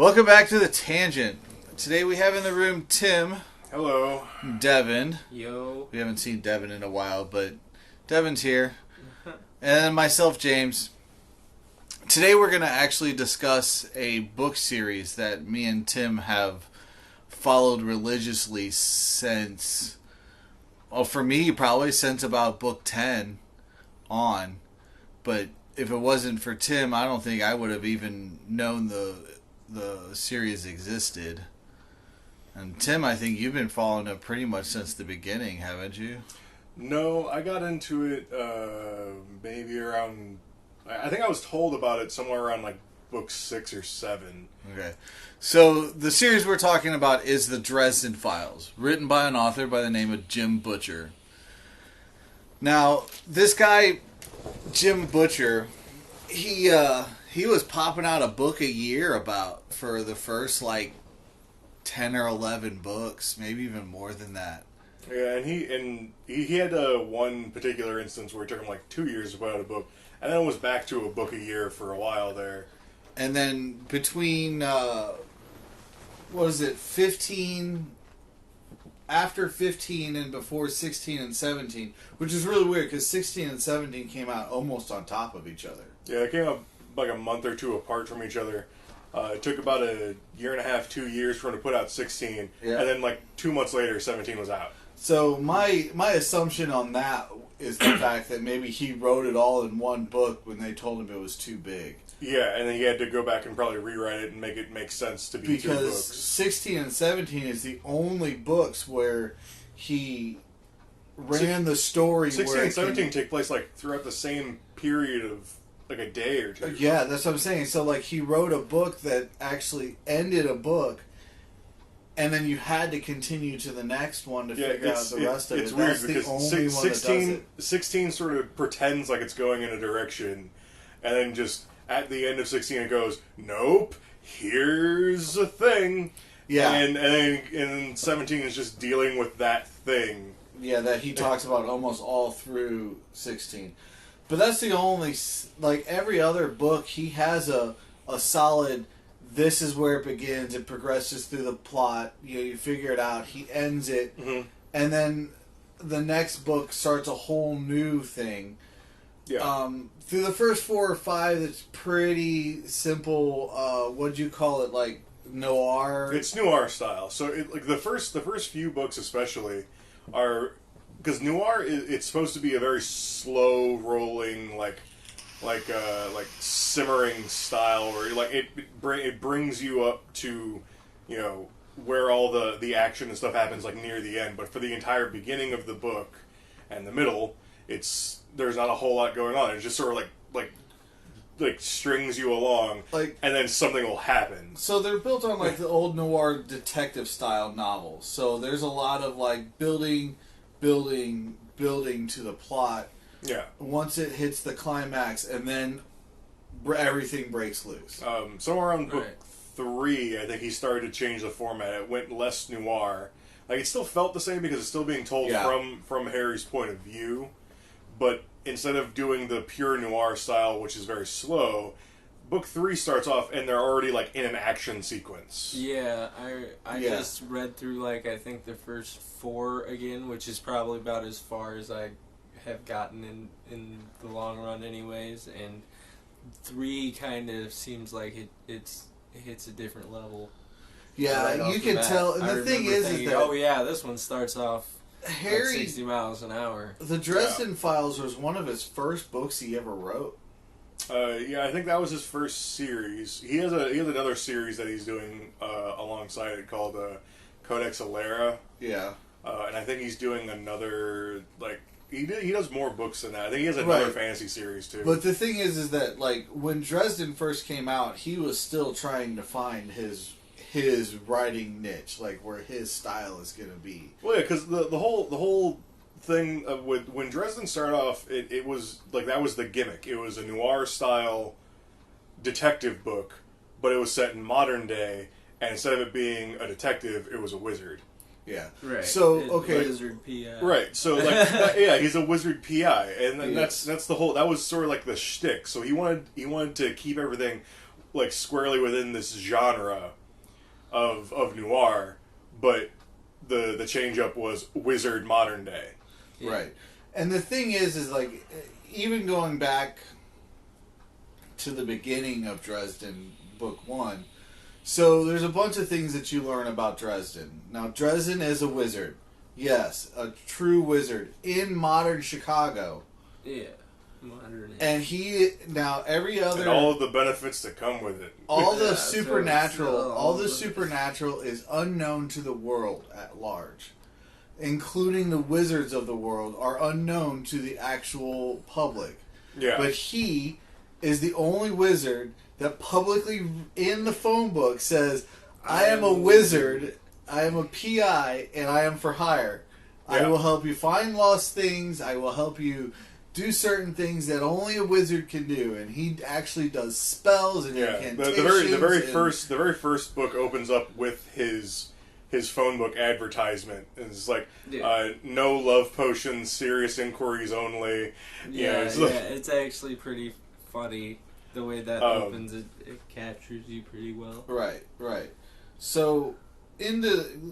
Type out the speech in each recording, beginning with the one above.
Welcome back to The Tangent. Today we have in the room Tim. Hello. Devin. Yo. We haven't seen Devin in a while, but Devin's here. And myself, James. Today we're going to actually discuss a book series that me and Tim have followed religiously since, well, for me, probably since about book 10 on. But if it wasn't for Tim, I don't think I would have even known the series existed. And Tim, I think you've been following it pretty much since the beginning, haven't you? No, I got into it maybe around... I think I was told about it somewhere around like book 6 or 7. Okay. So the series we're talking about is the Dresden Files, written by an author by the name of Jim Butcher. Now, this guy, Jim Butcher, he was popping out a book a year for the first like 10 or 11 books, maybe even more than that. Yeah, and he had one particular instance where it took him like 2 years to put out a book, and then it was back to a book a year for a while there. And then between, 15... After 15 and before 16 and 17, which is really weird because 16 and 17 came out almost on top of each other. Yeah, it came out like a month or two apart from each other. It took about a year and a half, 2 years for him to put out 16, yeah. And then like 2 months later, 17 was out. So my assumption on that is the fact that maybe he wrote it all in one book when they told him it was too big. Yeah, and then he had to go back and probably rewrite it and make it make sense to be 2 books. Because 16 and 17 is the only books where he ran the story. 16 and 17 take place like throughout the same period of like a day or two. Yeah, that's what I'm saying. So like he wrote a book that actually ended a book, and then you had to continue to the next one to figure out the rest of it. It's weird that's because the only 16 sort of pretends like it's going in a direction, and then just at the end of 16 it goes, nope, here's a thing. Yeah. And then 17 is just dealing with that thing. Yeah, that he talks about almost all through 16. But that's the only, like every other book, he has a solid, this is where it begins, it progresses through the plot, you figure it out, he ends it, and then the next book starts a whole new thing. Yeah. Through the first 4 or 5, it's pretty simple, what'd you call it, like noir? It's noir style. So like the first few books especially are... Because noir, it's supposed to be a very slow rolling, like simmering style, where like it brings you up to, where all the action and stuff happens like near the end. But for the entire beginning of the book and the middle, there's not a whole lot going on. It's just sort of like strings you along, and then something will happen. So they're built on like the old noir detective style novels. So there's a lot of like building to the plot. Yeah. Once it hits the climax, and then everything breaks loose. Somewhere around book 3, I think he started to change the format. It went less noir. Like it still felt the same because it's still being told from Harry's point of view, but instead of doing the pure noir style, which is very slow, book 3 starts off and they're already like in an action sequence. Yeah, I just read through like I think the first 4 again, which is probably about as far as I have gotten in the long run anyways, and 3 kind of seems like it hits a different level. Yeah, right you can tell. And the thing is that oh yeah, this one starts off Harry, like 60 miles an hour. The Dresden Files was one of his first books he ever wrote. Yeah, I think that was his first series. He has another series that he's doing alongside it called Codex Alera. Yeah. And I think he's doing another, like, he does more books than that. I think he has another fantasy series too. But the thing is that like when Dresden first came out, he was still trying to find his writing niche, like where his style is going to be. Well, yeah, because the whole thing with when Dresden started off, it was like that was the gimmick. It was a noir style detective book, but it was set in modern day, and instead of it being a detective, it was a wizard. Yeah. Right. So okay. Wizard PI. Right. So like yeah, he's a wizard PI, and then that's the whole. That was sort of like the shtick. So he wanted to keep everything like squarely within this genre of noir, but the change up was wizard modern day. Yeah. Right. And the thing is like, even going back to the beginning of Dresden, book 1, so there's a bunch of things that you learn about Dresden. Now, Dresden is a wizard. Yes, a true wizard in modern Chicago. Yeah, modern. And every other... And all of the benefits that come with it. All the supernatural is unknown to the world at large. Including the wizards of the world are unknown to the actual public. Yeah. But he is the only wizard that publicly in the phone book says, I am a wizard, I am a PI, and I am for hire. Yeah. I will help you find lost things, I will help you do certain things that only a wizard can do, and he actually does spells and incantations. The very first book opens up with his phone book advertisement. It's like, no love potions, serious inquiries only. It's actually pretty funny the way that opens. It captures you pretty well. Right. So,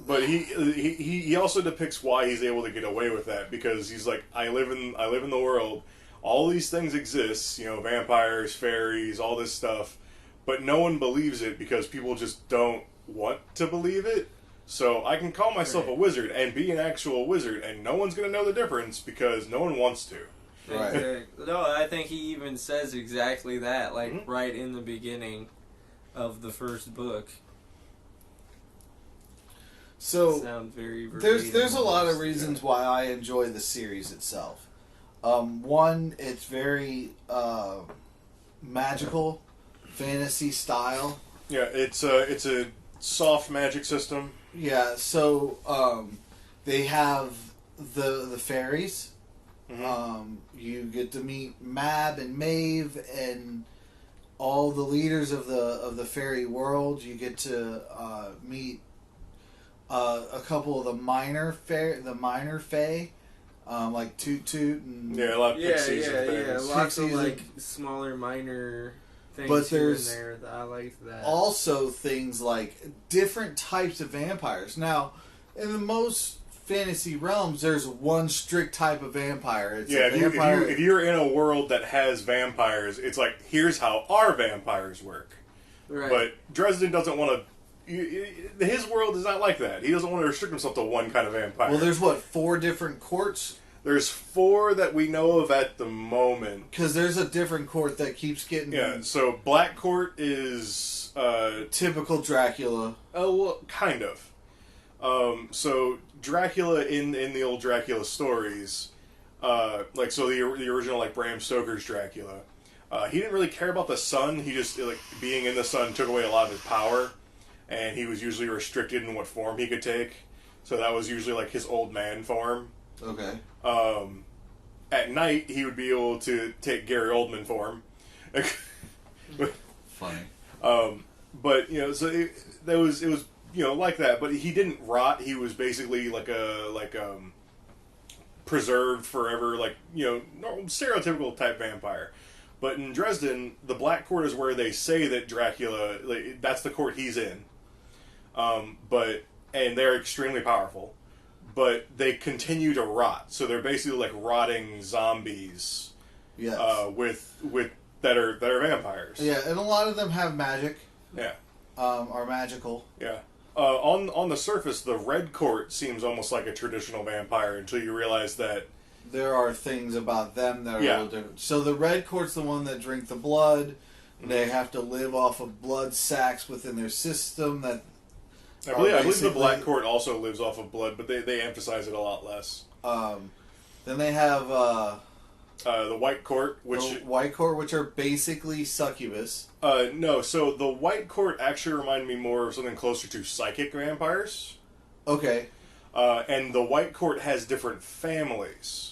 but he also depicts why he's able to get away with that, because he's like, I live in the world. All these things exist, vampires, fairies, all this stuff, but no one believes it because people just don't want to believe it. So I can call myself a wizard and be an actual wizard, and no one's going to know the difference because no one wants to. Right. Exactly. No, I think he even says exactly that, right in the beginning of the first book. So sound very there's a lot of reasons why I enjoy the series itself. One, it's very magical, fantasy style. Yeah, it's a soft magic system. Yeah, so they have the fairies. Mm-hmm. You get to meet Mab and Maeve and all the leaders of the fairy world. You get to meet a couple of the minor fae, like Toot Toot and a lot of pixies and things. Lots of smaller minor things. But there's here and there. I like that. Also things like different types of vampires. Now, in the most fantasy realms, there's one strict type of vampire. It's a vampire. If you're in a world that has vampires, it's like, here's how our vampires work. Right. But Dresden doesn't want to. His world is not like that. He doesn't want to restrict himself to one kind of vampire. Well, there's 4 different courts? There's 4 that we know of at the moment. Because there's a different court that keeps getting... Yeah, so Black Court is... typical Dracula. Oh, well, kind of. So Dracula in the old Dracula stories, the original Bram Stoker's Dracula, he didn't really care about the sun. He just being in the sun took away a lot of his power, and he was usually restricted in what form he could take. So that was usually his old man form. Okay. At night he would be able to take Gary Oldman form. Funny. But so it was like that, but he didn't rot. He was basically preserved forever, stereotypical type vampire. But in Dresden, the Black Court is where they say that Dracula, that's the court he's in. And they're extremely powerful, but they continue to rot. So they're basically rotting zombies. Yes. That are vampires. Yeah, and a lot of them have magic. Yeah. Are magical. Yeah. On the surface, the Red Court seems almost like a traditional vampire until you realize that there are things about them that are a little different. So the Red Court's the one that drink the blood. Mm-hmm. They have to live off of blood sacs within their system. That I believe the Black Court also lives off of blood, but they emphasize it a lot less. Then they have the White Court, which are basically succubus. No, so the White Court actually reminded me more of something closer to psychic vampires. Okay. And the White Court has different families.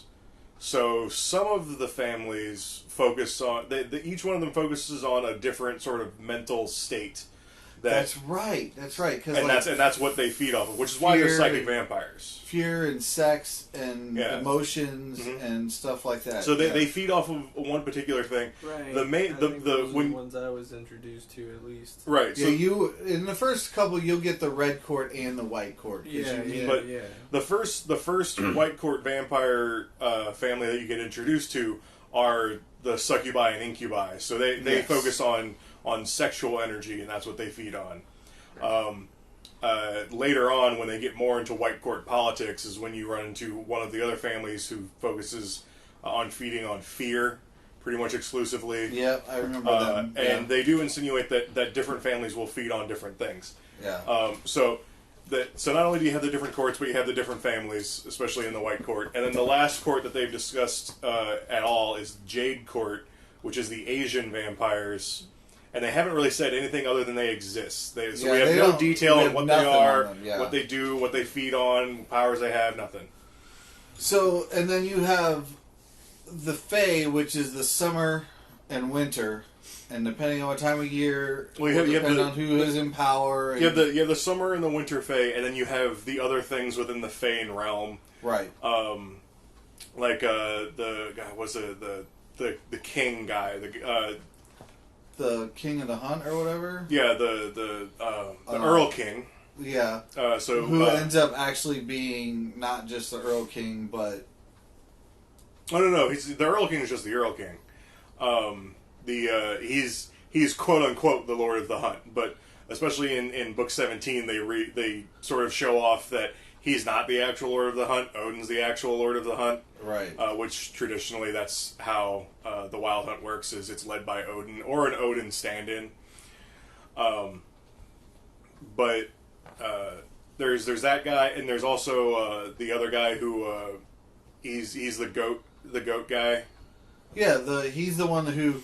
So some of the families focus on... each one of them focuses on a different sort of mental state. That's right. And that's what they feed off of, which is why they're psychic vampires. Fear and sex and emotions Mm-hmm. and stuff like that. So they feed off of one particular thing. Right. The ones I was introduced to, at least. Right. So you in the first couple you'll get the red court and the white court. Yeah. The first white court vampire family that you get introduced to are the succubi and incubi. So they focus on sexual energy, and that's what they feed on. Later on, when they get more into white court politics, is when you run into one of the other families who focuses on feeding on fear, pretty much exclusively. Yeah, I remember them. And they do insinuate that different families will feed on different things. Yeah. So not only do you have the different courts, but you have the different families, especially in the white court. And then the last court that they've discussed at all is Jade Court, which is the Asian vampires. And they haven't really said anything other than they exist. We have no detail on what they are, what they do, what they feed on, powers they have, nothing. So, and then you have the Fae, which is the summer and winter, and depending on what time of year, depending on who is in power. You have the summer and the winter Fae, and then you have the other things within the Fae realm. Right. Like the guy was the king guy, the King of the Hunt or whatever? Yeah, the Earl King. Yeah. Who ends up actually being not just the Earl King, but... Oh, no. The Earl King is just the Earl King. He's quote-unquote the Lord of the Hunt, but especially in Book 17, they sort of show off that he's not the actual Lord of the Hunt. Odin's the actual Lord of the Hunt. Right. Which traditionally that's how the Wild Hunt works, is it's led by Odin or an Odin stand-in. But there's that guy, and there's also the other guy who he's the goat guy. Yeah, he's the one who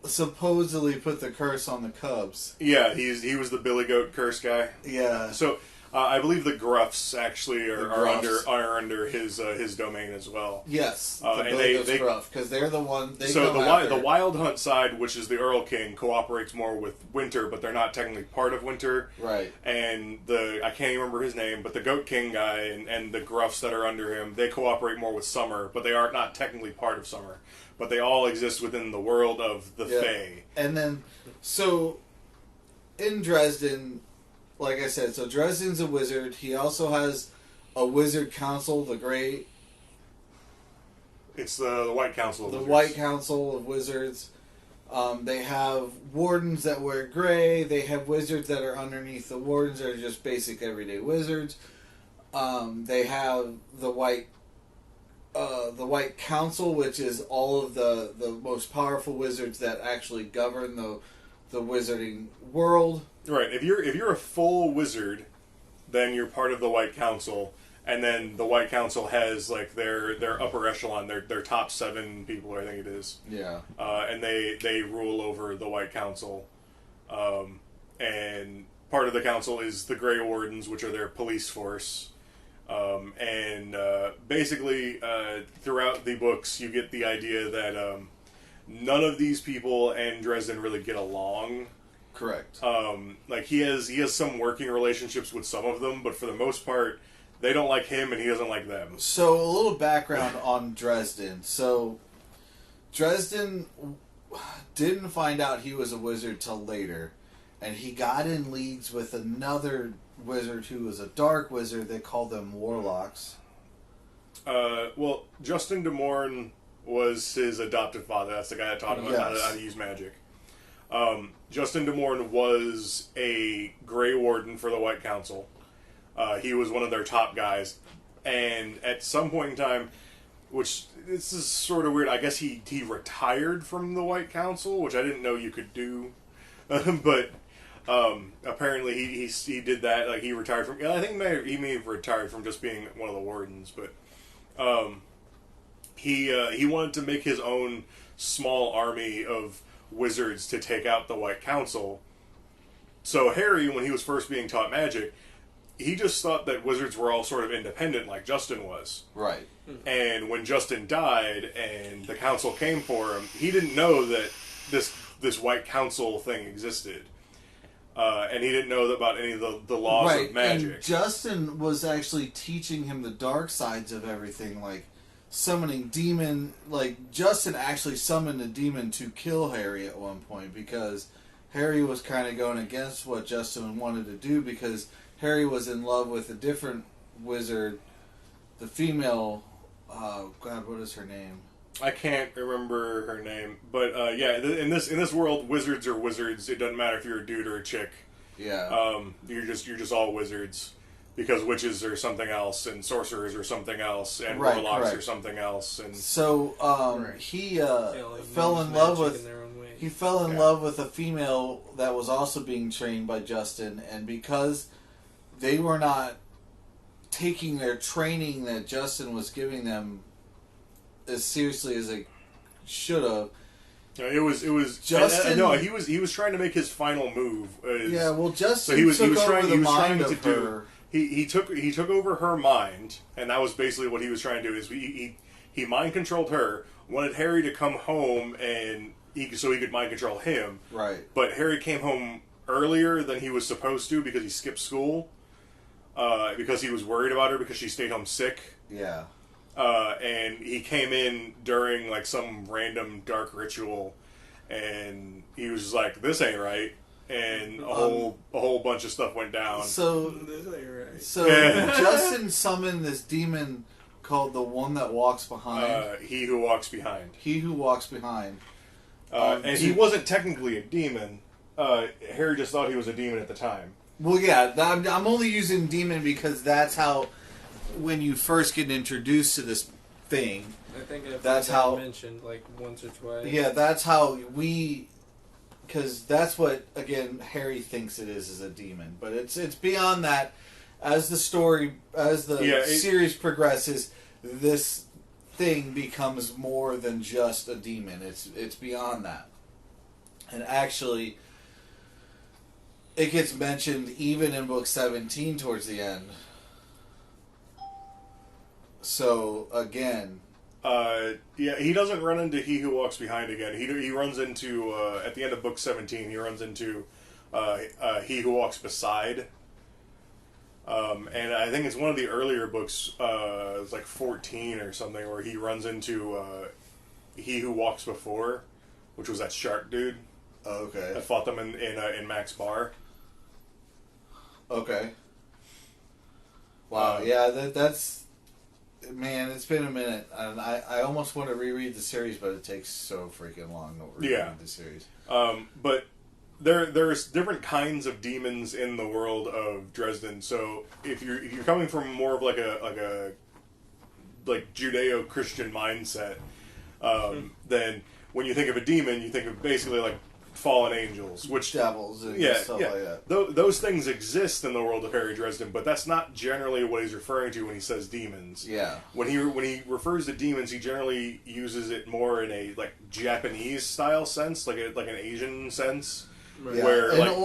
supposedly put the curse on the Cubs. Yeah, he was the Billy Goat curse guy. Yeah. So I believe the Gruffs actually are under his domain as well. Yes, and they Gruff, because they're the one. The Wild Hunt side, which is the Earl King, cooperates more with Winter, but they're not technically part of Winter. Right. And I can't even remember his name, but the Goat King guy and the Gruffs that are under him, they cooperate more with Summer, but they are not technically part of Summer. But they all exist within the world of the Fae. And then, so in Dresden, like I said, so Dresden's a wizard. He also has a wizard council, the Great. It's the White Council of Wizards. The Wizards. White Council of Wizards. They have wardens that wear gray. They have wizards that are underneath the wardens that are just basic everyday wizards. They have the White Council, which is all of the most powerful wizards that actually govern the wizarding world. Right. If you're a full wizard, then you're part of the White Council, and then the White Council has like their upper echelon, their top 7 people, I think it is. Yeah. And they rule over the White Council, and part of the council is the Grey Wardens, which are their police force. Basically, throughout the books, you get the idea that none of these people and Dresden really get along. Correct. Like he has some working relationships with some of them, but for the most part, they don't like him and he doesn't like them. So a little background on Dresden. So Dresden didn't find out he was a wizard till later, and he got in leagues with another wizard who was a dark wizard. They called them warlocks. Well, Justin de Morn was his adoptive father. That's the guy that taught him how to use magic. Justin de Morn was a Grey Warden for the White Council. He was one of their top guys. And at some point in time, which this is sort of weird, I guess he retired from the White Council, which I didn't know you could do. But apparently he did that. Like he retired from. I think he may have retired from just being one of the wardens, but he wanted to make his own small army of wizards to take out the White Council. So Harry, when he was first being taught magic, he just thought that wizards were all sort of independent, like Justin was. Right. And when Justin died and the council came for him, he didn't know that this White Council thing existed. and he didn't know about any of the laws right. of magic. And Justin was actually teaching him the dark sides of everything, like summoning demon. Like Justin actually summoned a demon to kill Harry at one point because Harry was kind of going against what Justin wanted to do because Harry was in love with a different wizard, the female. God, what is her name? I can't remember her name, but yeah, in this world, wizards are wizards. It doesn't matter if you're a dude or a chick. Yeah. You're just all wizards, because witches are something else, and sorcerers are something else, and Right, warlocks correct. are something else. And So Right. he Fell fell in love with. in their own way. He fell in Yeah. love with a female that was also being trained by Justin, and because they were not taking their training that Justin was giving them as seriously as they should have. it was Justin- no, he was trying to make his final move. Yeah, well, Justin So he was took over trying the he was mind trying of to do. her. He took over her mind, and that was basically what he was trying to do. Is he mind controlled her, wanted Harry to come home, and so he could mind control him. Right. But Harry came home earlier than he was supposed to because he skipped school, because he was worried about her because she stayed home sick. Yeah. And he came in during like some random dark ritual, and he was just like, "This ain't right," and a whole bunch of stuff went down. So Right. Justin summoned this demon called the One That Walks Behind. He who walks behind, He Who Walks Behind. and he wasn't technically a demon. Harry just thought he was a demon at the time. Well, yeah, I'm only using demon because that's how, when you first get introduced to this thing, I think I've That's heard that how- mentioned like once or twice. yeah, that's how because that's what, again, Harry thinks it is a demon. But it's beyond that. As the series progresses, this thing becomes more than just a demon. It's beyond that. And actually, it gets mentioned even in book 17 towards the end. So, again... Yeah, he doesn't run into He Who Walks Behind again. He runs into, at the end of book 17, he runs into He Who Walks Beside. And I think it's one of the earlier books, it's like 14 or something, where he runs into He Who Walks Before, which was that shark dude Okay. that fought them in Mac's bar. Okay. Wow, yeah, that's... Man, it's been a minute. And I almost want to reread the series, but it takes so freaking long to reread the series. But there's different kinds of demons in the world of Dresden. So if you're coming from more of like a Judeo-Christian mindset, then when you think of a demon, you think of basically like fallen angels, which Devils and stuff like that. Those things exist in the world of Harry Dresden, but that's not generally what he's referring to when he says demons. Yeah. When he refers to demons, he generally uses it more in a like Japanese style sense, like an Asian sense, Yeah. where And like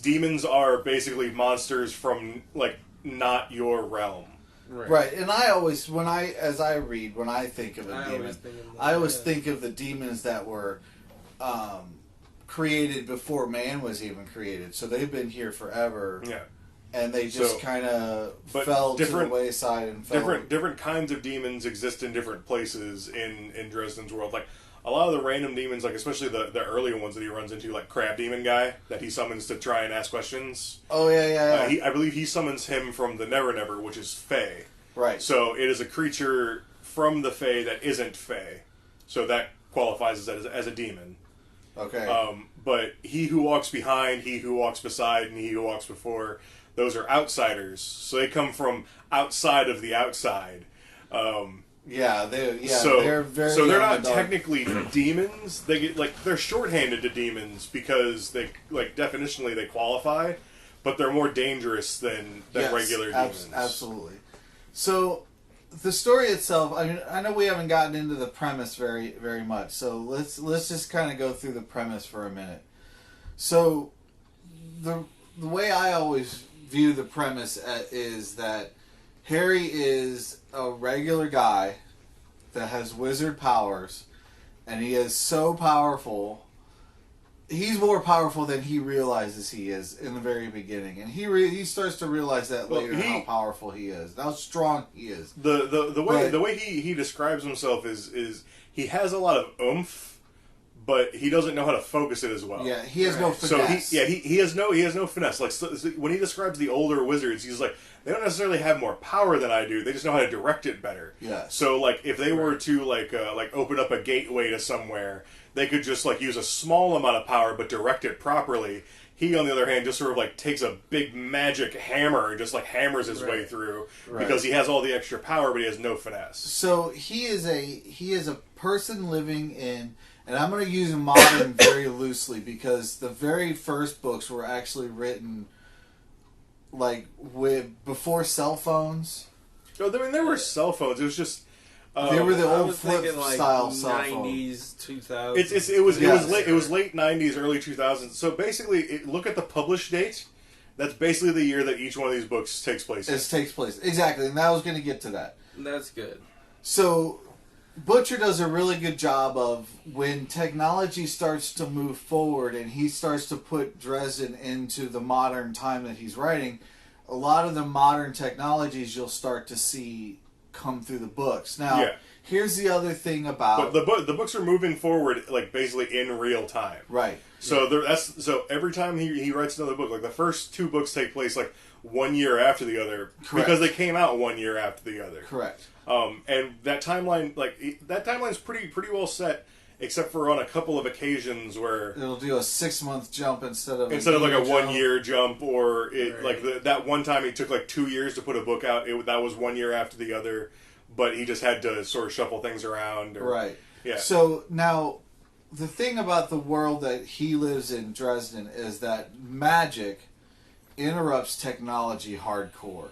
demons are basically monsters from like not your realm. Right, and I always, when I think of a demon, always think of that, I always yeah. think of the demons that were created before man was even created. So they've been here forever. Yeah. And they just kind of but fell to the different- wayside and fell. Different kinds of demons exist in different places in Dresden's world. Like a lot of the random demons, like especially the earlier ones that he runs into, like Crab Demon guy that he summons to try and ask questions. Oh yeah. I believe he summons him from the Never Never, which is Fae. Right. So it is a creature from the Fae that isn't Fae. So that qualifies as a demon. Okay. But He Who Walks Behind, He Who Walks Beside, and He Who Walks Before, those are outsiders. So they come from outside of the outside. they're very. So they're not underdog. technically demons. They get they're shorthanded to demons because they definitionally they qualify, but they're more dangerous than Yes, regular demons. Absolutely. So the story itself, I know we haven't gotten into the premise very, very much. So let's just kind of go through the premise for a minute. So the way I always view the premise is that Harry is a regular guy that has wizard powers, and he is so powerful he's more powerful than he realizes he is in the very beginning, and he starts to realize that later how powerful he is, how strong he is. The way he describes himself is he has a lot of oomph, but he doesn't know how to focus it as well. Yeah, he has no finesse. So he has no finesse. Like so when he describes the older wizards, he's like, they don't necessarily have more power than I do. They just know how to direct it better. Yeah. So like if they were to like open up a gateway to somewhere, they could just like use a small amount of power but direct it properly. He, on the other hand, just sort of like takes a big magic hammer and just like hammers his way through because he has all the extra power, but he has no finesse. So he is a person living in, and I'm going to use modern very loosely because the very first books were actually written like before cell phones. No, I mean there were cell phones. It was just. They were the old flip like style cell phone. 90s, 2000s. It was late 90s, early 2000s. So basically, look at the published date. That's basically the year that each one of these books takes place. Exactly, and I was going to get to that. That's good. So Butcher does a really good job of when technology starts to move forward and he starts to put Dresden into the modern time that he's writing. A lot of the modern technologies you'll start to see come through the books. Now, here's the other thing about... But the books are moving forward, like, basically in real time. Right. So so every time he writes another book, like, the first two books take place, like, 1 year after the other. Correct. Because they came out 1 year after the other. Correct. And that timeline, like, that timeline's pretty well set, except for on a couple of occasions where... It'll do a 6-month jump instead of like a 1 year jump, or that one time it took like 2 years to put a book out. That was 1 year after the other, but he just had to sort of shuffle things around. Right. Yeah. So now, the thing about the world that he lives in, Dresden, is that magic interrupts technology hardcore.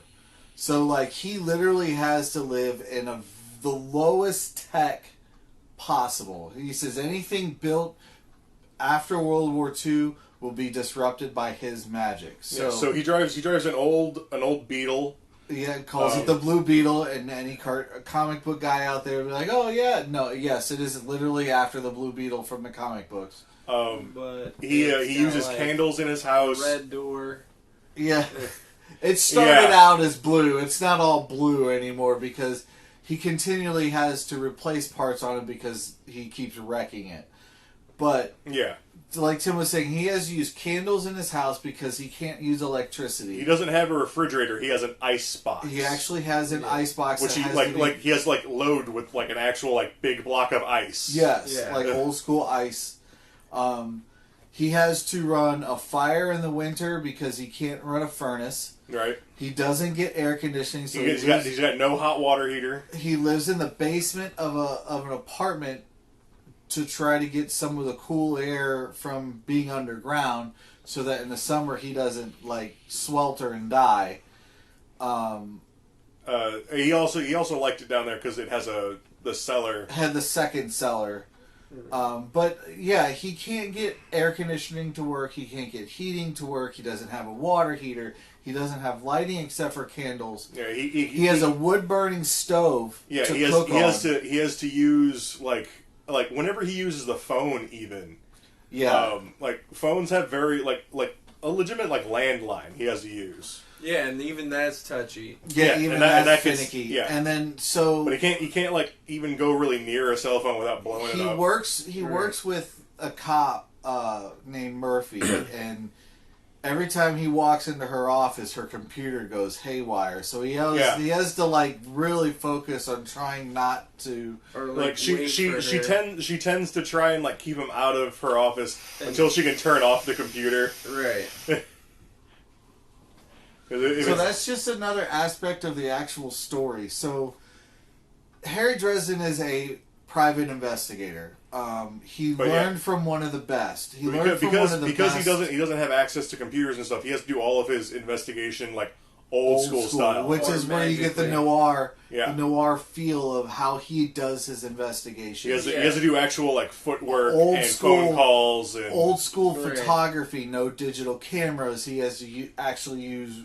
So like he literally has to live in the lowest tech possible. He says anything built after World War II will be disrupted by his magic. So he drives an old Beetle. Yeah, calls it the Blue Beetle, and any comic book guy out there will be like, oh yeah, no, yes, it is literally after the Blue Beetle from the comic books. But he uses candles in his house. Red door. Yeah. It started out as blue. It's not all blue anymore because he continually has to replace parts on it because he keeps wrecking it. But like Tim was saying, he has to use candles in his house because he can't use electricity. He doesn't have a refrigerator. He has an ice box. He actually has an ice box, which he has load with like an actual like big block of ice. Yes, like old school ice. He has to run a fire in the winter because he can't run a furnace. Right. He doesn't get air conditioning, so he's got no hot water heater. He lives in the basement of an apartment to try to get some of the cool air from being underground, so that in the summer he doesn't like swelter and die. He also liked it down there because it has the cellar. Had the second cellar. But yeah, he can't get air conditioning to work. He can't get heating to work. He doesn't have a water heater. He doesn't have lighting except for candles. Yeah, he has a wood burning stove. Yeah, to he cook he has to use like whenever he uses the phone even. Yeah. Like phones have very like a legitimate like landline he has to use. Yeah, and even that's touchy. Yeah, even that's finicky. And then but he can't like even go really near a cell phone without blowing it up. He works with a cop named Murphy, and every time he walks into her office, her computer goes haywire. So he has to like really focus on trying not to. Or like she tends to try and like keep him out of her office until she can turn off the computer. Right. So that's just another aspect of the actual story. So Harry Dresden is a private investigator. He learned from one of the best. He doesn't have access to computers and stuff. He has to do all of his investigation like old school style, which is where you get the noir feel of how he does his investigation. He has to do actual like footwork and phone calls and old school photography. No digital cameras. He has to actually use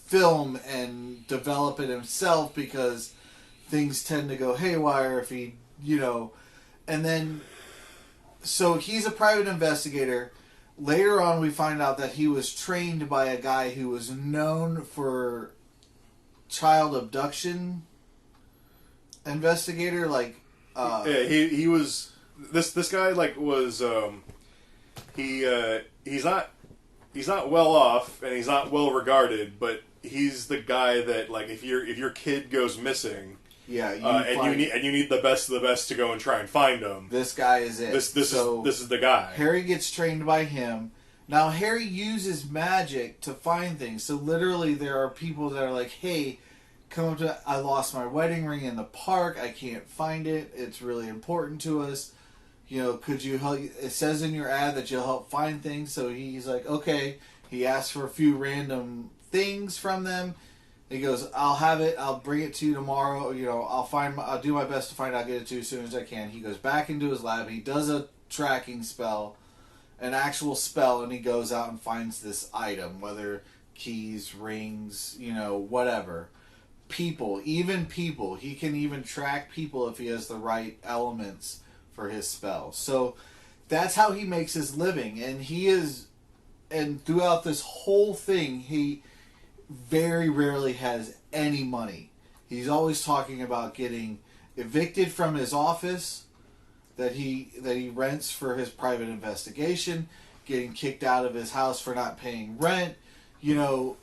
film and develop it himself because things tend to go haywire if he and then so he's a private investigator. Later on, we find out that he was trained by a guy who was known for child abduction investigator. Like, yeah, he was this guy like was he's not well off and he's not well regarded, but he's the guy that like if your kid goes missing. Yeah, you need the best of the best to go and try and find him. This guy is it. This is the guy. Harry gets trained by him. Now Harry uses magic to find things. So literally, there are people that are like, "Hey, come up to. I lost my wedding ring in the park. I can't find it. It's really important to us. You know, could you help? It says in your ad that you'll help find things." So he's like, "Okay." He asks for a few random things from them. He goes, "I'll have it. I'll bring it to you tomorrow. You know, I'll do my best to find it. I'll get it to you as soon as I can." He goes back into his lab. He does a tracking spell, an actual spell, and he goes out and finds this item, whether keys, rings, you know, whatever. People, even people. He can even track people if he has the right elements for his spell. So that's how he makes his living. And throughout this whole thing, he very rarely has any money. He's always talking about getting evicted from his office that he rents for his private investigation, getting kicked out of his house for not paying rent, you know,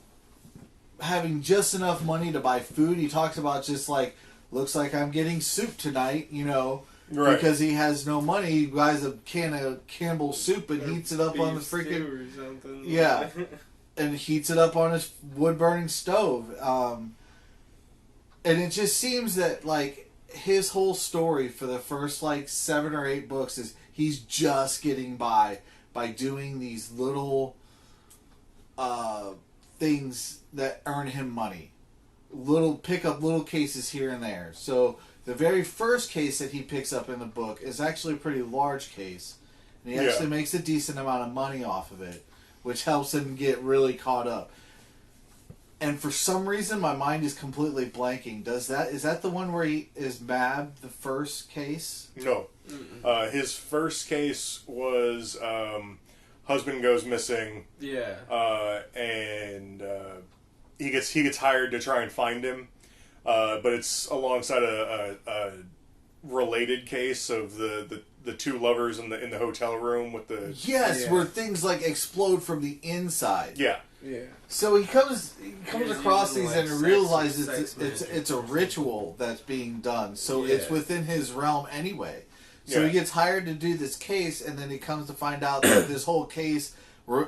having just enough money to buy food. He talks about just like, looks like I'm getting soup tonight, you know, right. Because he has no money. He buys a can of Campbell's soup and heats it up on the freaking or something. Yeah. And heats it up on his wood-burning stove. And it just seems that, like, his whole story for the first, like, 7 or 8 books is he's just getting by doing these little things that earn him money. Pick up little cases here and there. So the very first case that he picks up in the book is actually a pretty large case. And he actually makes a decent amount of money off of it, which helps him get really caught up. And for some reason, my mind is completely blanking. Is that the one where he is Mab, the first case? No. His first case was husband goes missing. Yeah. And he gets hired to try and find him. But it's alongside a related case of the two lovers in the hotel room with the where things like explode from the inside. Yeah. So he comes across these and realizes it's a ritual that's being done. So it's within his realm anyway. So he gets hired to do this case, and then he comes to find out that this whole case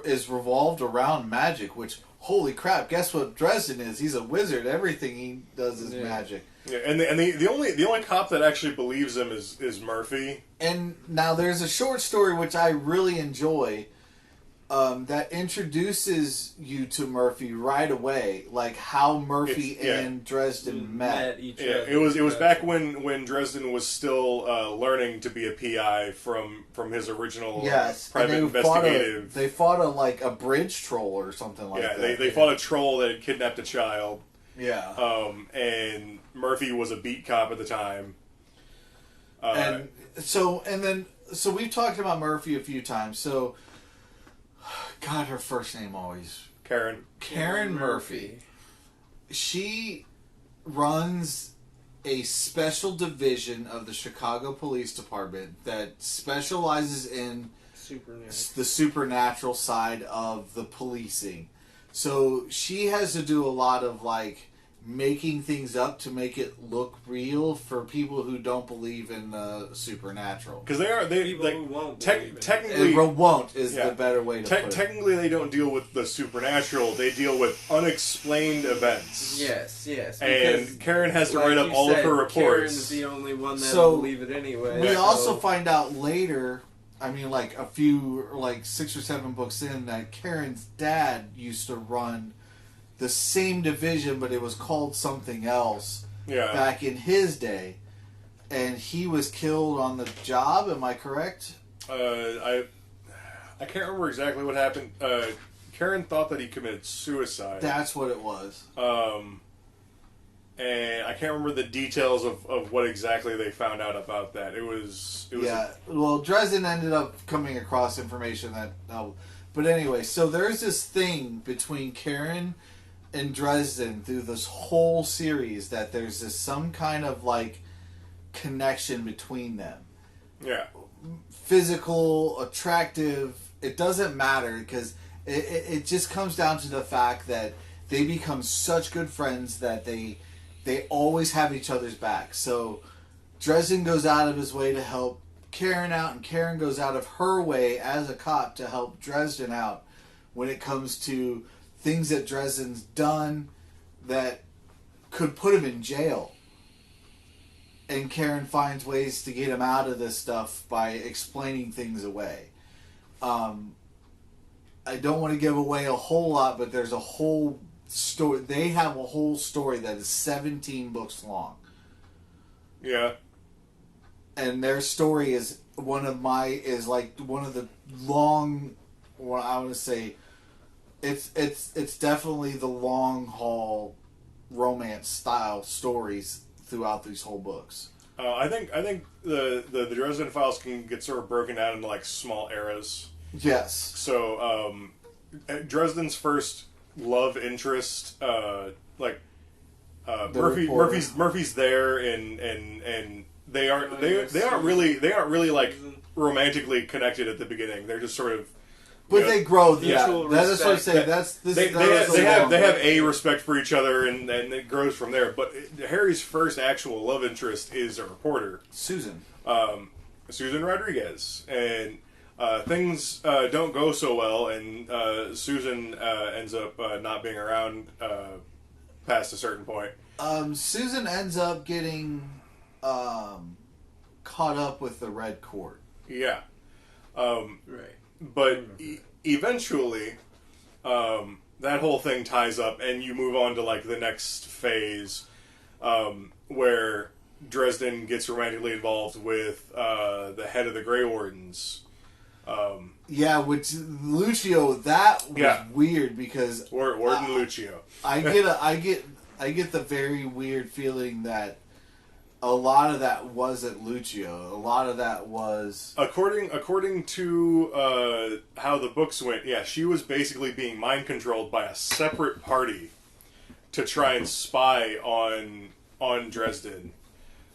is revolved around magic. Which, holy crap! Guess what Dresden is? He's a wizard. Everything he does is magic. Yeah, and the only cop that actually believes him is Murphy. And now there's a short story which I really enjoy that introduces you to Murphy right away, like how Murphy and Dresden met each other. It was back when Dresden was still learning to be a PI from his original private investigative. They fought a bridge troll or something like that. Yeah, they fought a troll that had kidnapped a child. Yeah. And Murphy was a beat cop at the time. So we've talked about Murphy a few times. So, God, her first name always... Karen Murphy. She runs a special division of the Chicago Police Department that specializes in the supernatural side of the policing. So she has to do a lot of, like, making things up to make it look real for people who don't believe in the supernatural. Because technically won't is the better way to put it. Technically, they don't deal with the supernatural; they deal with unexplained events. Yes. And Karen has to write up all of her reports. Karen's the only one that'll believe it anyway. We also find out later. I mean, like 6 or 7 books in, that Karen's dad used to run the same division, but it was called something else back in his day, and he was killed on the job. Am I correct? I can't remember exactly what happened. Karen thought that he committed suicide. That's what it was. and I can't remember the details of what exactly they found out about that. It was yeah. Well, Dresden ended up coming across information that. But anyway, so there's this thing between Karen and Dresden through this whole series that there's this some kind of like connection between them. Yeah. Physical, attractive. It doesn't matter because it just comes down to the fact that they become such good friends that they always have each other's back. So Dresden goes out of his way to help Karen out, and Karen goes out of her way as a cop to help Dresden out when it comes to things that Dresden's done that could put him in jail. And Karen finds ways to get him out of this stuff by explaining things away. I don't want to give away a whole lot, but there's a whole story. They have a whole story that is 17 books long. Yeah. And their story is one of the long. What I want to say, it's definitely the long haul romance style stories throughout these whole books. I think the Dresden Files can get sort of broken down into like small eras. Yes. So Dresden's first love interest, Murphy's there, and they aren't really like romantically connected at the beginning. They're just sort of. But they grow. Yeah, that is what I'm saying. They have a respect for each other, and it grows from there. But Harry's first actual love interest is a reporter, Susan Rodriguez, and things don't go so well, and Susan ends up not being around past a certain point. Susan ends up getting caught up with the Red Court. Yeah, right. But eventually, that whole thing ties up, and you move on to like the next phase, where Dresden gets romantically involved with the head of the Grey Wardens. Which Lucio, that was weird because Warden Lucio. I get the very weird feeling that a lot of that wasn't Lucio. A lot of that was according to how the books went. Yeah, she was basically being mind controlled by a separate party to try and spy on Dresden.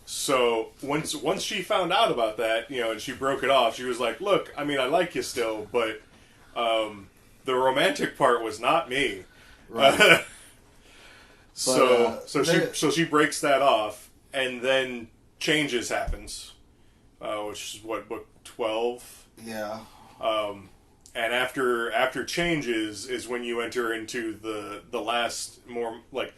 So once she found out about that, and she broke it off, she was like, "Look, I mean, I like you still, but the romantic part was not me." Right. So she breaks that off. And then Changes happens, which is what, book 12? Yeah. And after Changes is when you enter into the last more like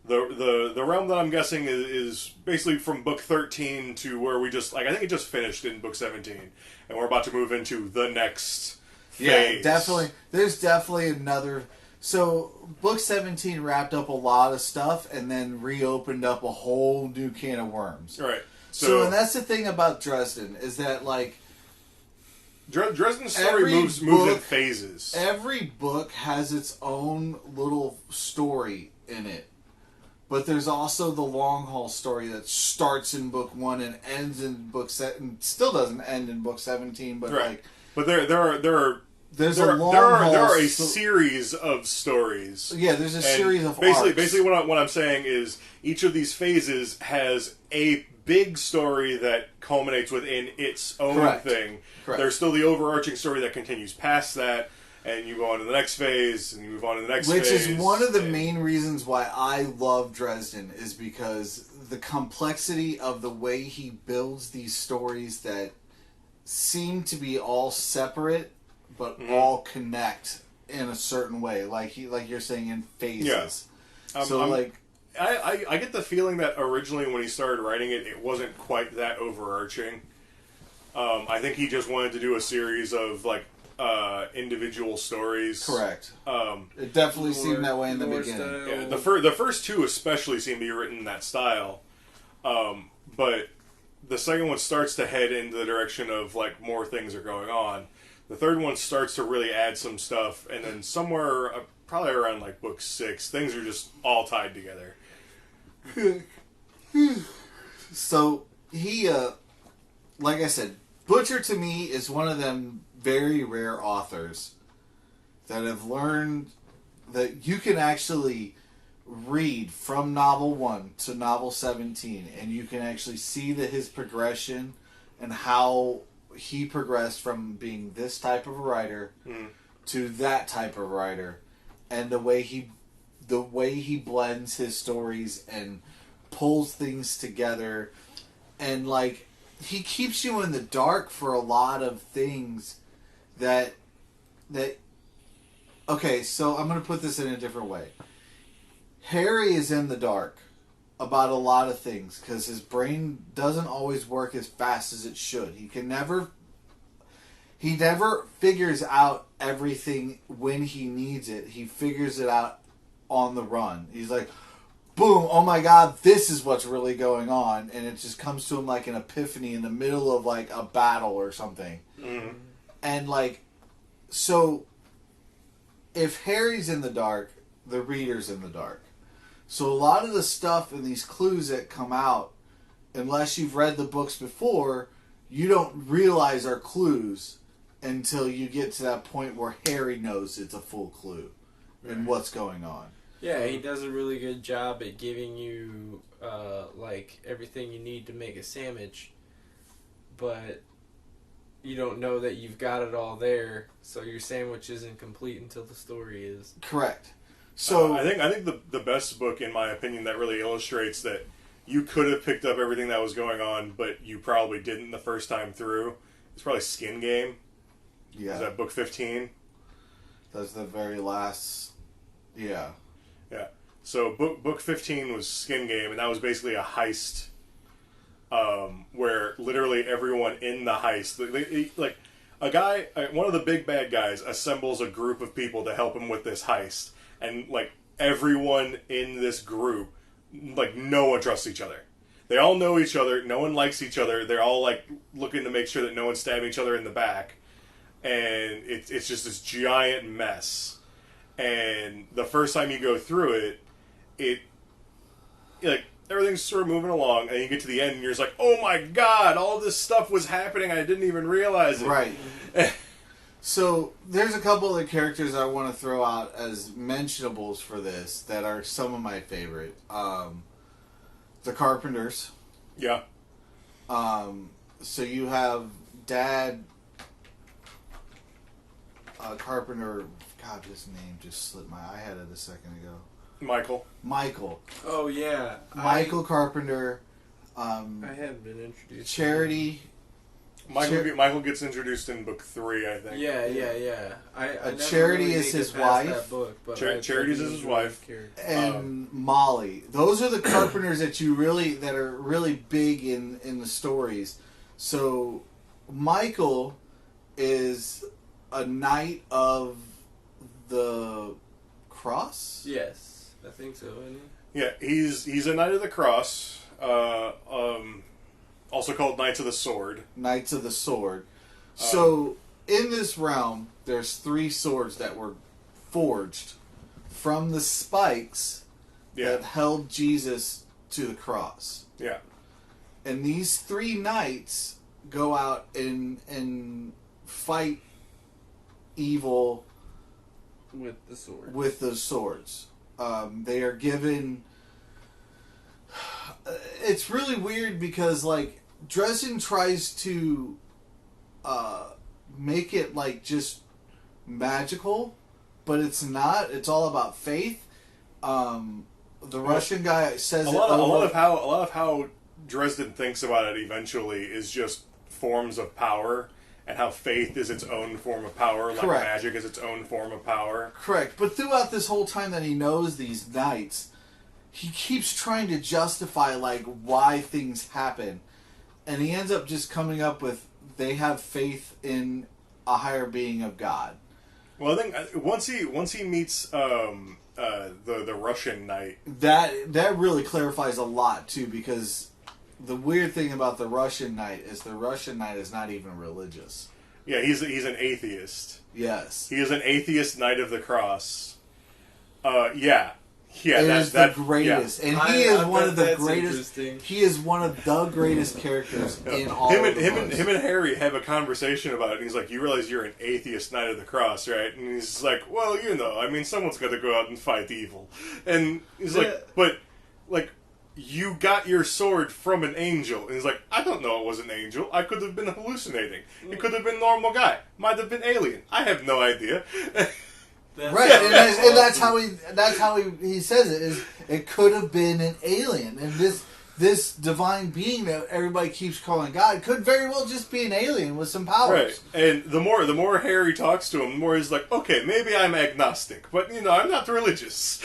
the realm that I'm guessing is basically from book 13 to where we just I think it just finished in book 17, and we're about to move into the next phase. Yeah, definitely. There's definitely another. So, book 17 wrapped up a lot of stuff and then reopened up a whole new can of worms. Right. So and that's the thing about Dresden, is that, like... Dresden's story moves in phases. Every book has its own little story in it. But there's also the long haul story that starts in book 1 and ends in book 7. Still doesn't end in book 17, but right. like... But there are there are a series of stories. Yeah, there's a series of basically, arcs. Basically, what I'm saying is each of these phases has a big story that culminates within its own thing. Correct. There's still the overarching story that continues past that, and you go on to the next phase, and you move on to the next phase. Which is one of the main reasons why I love Dresden, is because the complexity of the way he builds these stories that seem to be all separate, but all connect in a certain way, like you're saying, in phases. Yeah. I get the feeling that originally when he started writing it, it wasn't quite that overarching. I think he just wanted to do a series of like individual stories. Correct. It definitely seemed that way in the beginning. Yeah, the first two especially seem to be written in that style, but the second one starts to head into the direction of like more things are going on. The third one starts to really add some stuff, and then somewhere, probably around like book 6, things are just all tied together. So he, like I said, Butcher to me is one of them very rare authors that have learned that you can actually read from novel 1 to novel 17 and you can actually see his progression and how he progressed from being this type of a writer to that type of writer, and the way he blends his stories and pulls things together, and like he keeps you in the dark for a lot of things that okay, so I'm going to put this in a different way. Harry is in the dark about a lot of things because his brain doesn't always work as fast as it should. He never figures out everything when he needs it. He figures it out on the run. He's like, boom, oh my god, this is what's really going on. And it just comes to him like an epiphany in the middle of like a battle or something. Mm-hmm. And like, so if Harry's in the dark, the reader's in the dark. So a lot of the stuff and these clues that come out, unless you've read the books before, you don't realize are clues until you get to that point where Harry knows it's a full clue and what's going on. Yeah, he does a really good job at giving you like everything you need to make a sandwich, but you don't know that you've got it all there, so your sandwich isn't complete until the story is. Correct. So I think the best book, in my opinion, that really illustrates that you could have picked up everything that was going on, but you probably didn't the first time through. It's probably Skin Game. Yeah. Is that book 15? That's the very last. Yeah. Yeah. So book 15 was Skin Game, and that was basically a heist, where literally everyone in the heist, like a guy, one of the big bad guys, assembles a group of people to help him with this heist. And, like, everyone in this group, like, no one trusts each other. They all know each other. No one likes each other. They're all, like, looking to make sure that no one's stabbing each other in the back. And it's just this giant mess. And the first time you go through it, like, everything's sort of moving along. And you get to the end and you're just like, oh my god, all this stuff was happening. I didn't even realize it. Right. So, there's a couple of characters I want to throw out as mentionables for this that are some of my favorite. The Carpenters. Yeah. So you have Dad Carpenter. God, his name just slipped my... I had it a second ago. Michael. Oh, yeah. Michael Carpenter. I hadn't been introduced. Charity... Michael gets introduced in book 3, I think. Yeah. I Charity really is his wife. that book, but Charity's his wife. And Molly. Those are the Carpenters that are really big in the stories. So Michael is a knight of the cross? Yes, I think so, isn't he? Yeah, he's a Knight of the Cross. Also called Knights of the Sword. Knights of the Sword. So, in this realm, there's 3 swords that were forged from the spikes that held Jesus to the cross. Yeah. And these 3 knights go out and fight evil with the sword. With those swords. They are given... It's really weird because, like, Dresden tries to make it, like, just magical, but it's not. It's all about faith. The Russian guy says a lot of how Dresden thinks about it eventually is just forms of power, and how faith is its own form of power, like magic is its own form of power. Correct. But throughout this whole time that he knows these knights, he keeps trying to justify, like, why things happen. And he ends up just coming up with, they have faith in a higher being of God. Well, I think once he meets the Russian knight, that really clarifies a lot too, because the weird thing about the Russian knight is not even religious. Yeah, he's an atheist. Yes, he is an atheist Knight of the Cross. Yeah. Yeah, is the greatest, and he is one of the that's greatest. interesting. He is one of the greatest characters in all him of the and books. him and Harry have a conversation about it. And he's like, "You realize you're an atheist Knight of the Cross, right?" And he's like, "Well, I mean, someone's got to go out and fight the evil." And he's like, "But like, you got your sword from an angel." And he's like, "I don't know. It was an angel. I could have been hallucinating. It could have been normal guy. Might have been alien. I have no idea." Right, and that's how he says it. Is it could have been an alien, and this divine being that everybody keeps calling God could very well just be an alien with some powers. Right, and the more Harry talks to him, the more he's like, "Okay, maybe I'm agnostic, but I'm not religious."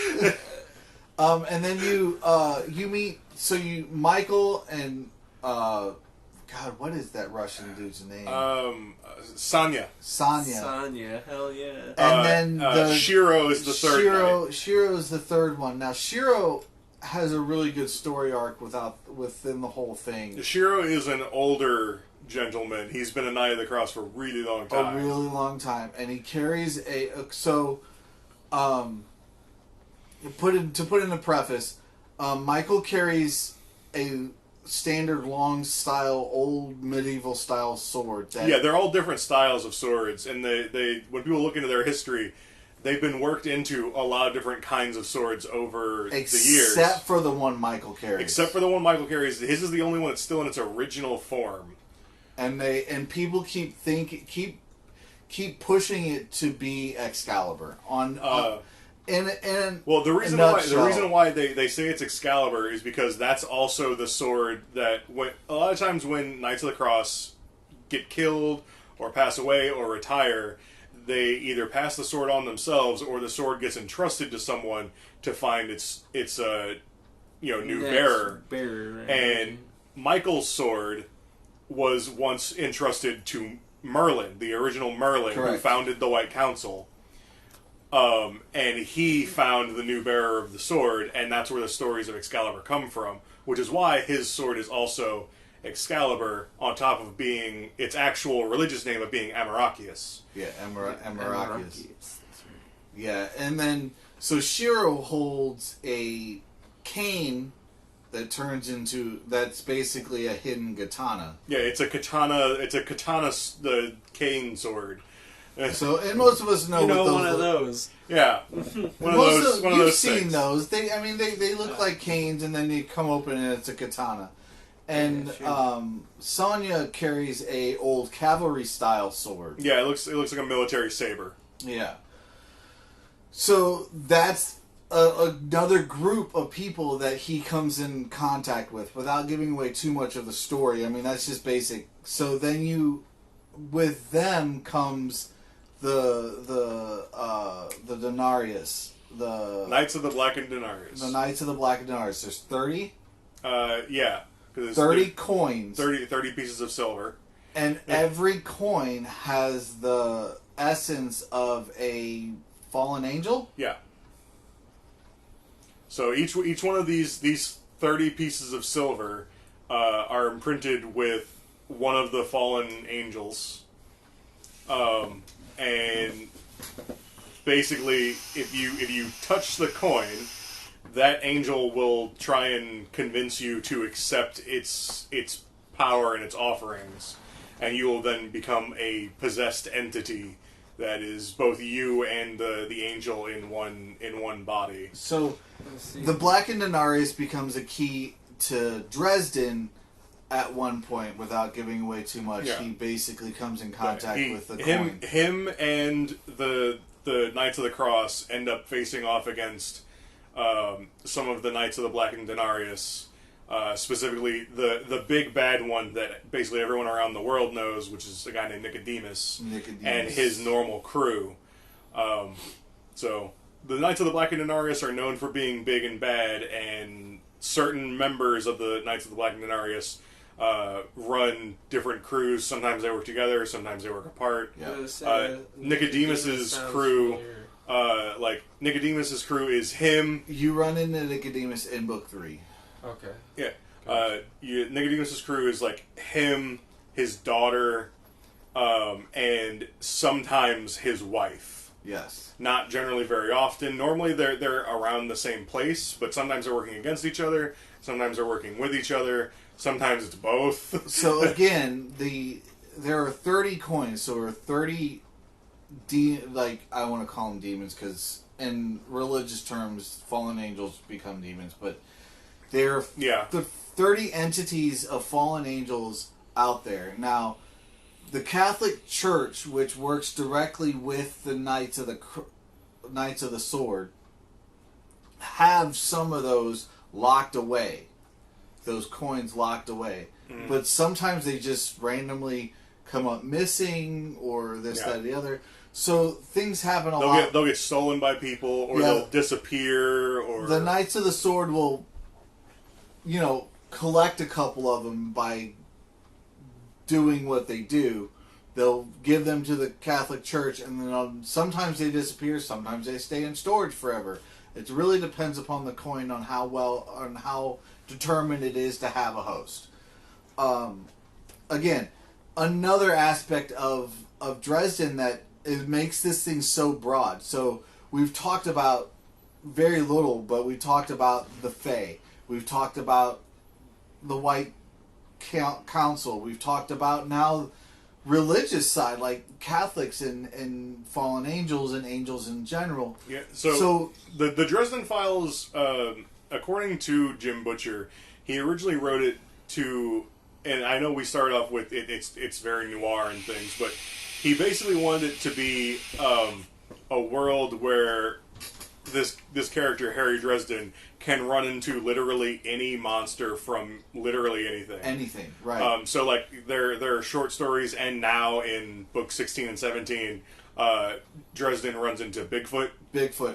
And then you meet Michael and God, what is that Russian dude's name? Sanya. Sonya, hell yeah. And then Shiro is the third knight. Shiro is the third one. Now Shiro has a really good story arc within the whole thing. Shiro is an older gentleman. He's been a Knight of the Cross for a really long time. A really long time, and he carries put in the preface. Michael carries a standard long style, old medieval style sword. They're all different styles of swords, and they when people look into their history, they've been worked into a lot of different kinds of swords over the years. Except for the one Michael carries. His is the only one that's still in its original form. And people keep pushing it to be Excalibur the reason why they say it's Excalibur is because that's also the sword that a lot of times when Knights of the Cross get killed or pass away or retire, they either pass the sword on themselves or the sword gets entrusted to someone to find its new bearer. Right? And Michael's sword was once entrusted to Merlin, the original Merlin, Correct. who founded the White Council. And he found the new bearer of the sword, and that's where the stories of Excalibur come from, which is why his sword is also Excalibur, on top of being its actual religious name of being Amarachius. Yeah, Amarachius. Yeah, and then so Shiro holds a cane that's basically a hidden katana. Yeah, it's a katana. The cane sword. So, and most of us know one of those. Yeah, one of those. You've seen things. those. They look like canes, and then you come open and it's a katana. And Sonya carries a old cavalry style sword. Yeah, it looks like a military saber. Yeah. So that's another group of people that he comes in contact with, without giving away too much of the story. I mean, that's just basic. So then with them comes the Denarius, the Knights of the Blackened Denarius. The Knights of the Blackened Denarius. There's 30. Yeah. 30 coins. 30 pieces of silver. And every coin has the essence of a fallen angel? Yeah. So each one of these 30 pieces of silver are imprinted with one of the fallen angels. And basically, if you touch the coin, that angel will try and convince you to accept its power and its offerings, and you will then become a possessed entity that is both you and the angel in one body. So the Blackened Denarius becomes a key to Dresden at one point, without giving away too much. Yeah. He basically comes in contact with the coin. Him and the Knights of the Cross end up facing off against some of the Knights of the Blackened Denarius. Specifically, the big bad one that basically everyone around the world knows, which is a guy named Nicodemus. And his normal crew. So, the Knights of the Blackened Denarius are known for being big and bad, and certain members of the Knights of the Blackened Denarius run different crews. Sometimes they work together, sometimes they work apart. Yeah. Nicodemus's crew... Nicodemus's crew is him. You run into Nicodemus in book 3. Okay. Yeah. Nicodemus's crew is like him, his daughter, and sometimes his wife. Yes. Not generally very often. Normally they're around the same place, but sometimes they're working against each other. Sometimes they're working with each other. Sometimes it's both. So again, there are 30 coins. So there are 30 I want to call them demons because in religious terms, fallen angels become demons. But there are the 30 entities of fallen angels out there now. The Catholic Church, which works directly with the Knights of the Sword, have some of those locked away. Those coins locked away. Mm. But sometimes they just randomly come up missing or this, that, or the other. So things happen a lot. They'll get stolen by people or they'll disappear. Or the Knights of the Sword will, collect a couple of them by doing what they do. They'll give them to the Catholic Church, and then sometimes they disappear, sometimes they stay in storage forever. It really depends upon the coin on how determined it is to have a host. Again, another aspect of Dresden that it makes this thing so broad. So we've talked about very little, but we talked about the Fae. We've talked about the White Council. We've talked about now religious side, like Catholics and fallen angels and angels in general. Yeah. So the Dresden Files, according to Jim Butcher, he originally wrote it to, and I know we started off with it's very noir and things, but he basically wanted it to be a world where this character Harry Dresden can run into literally any monster from literally anything. Anything, right. So like there are short stories, and now in book 16 and 17, Dresden runs into Bigfoot.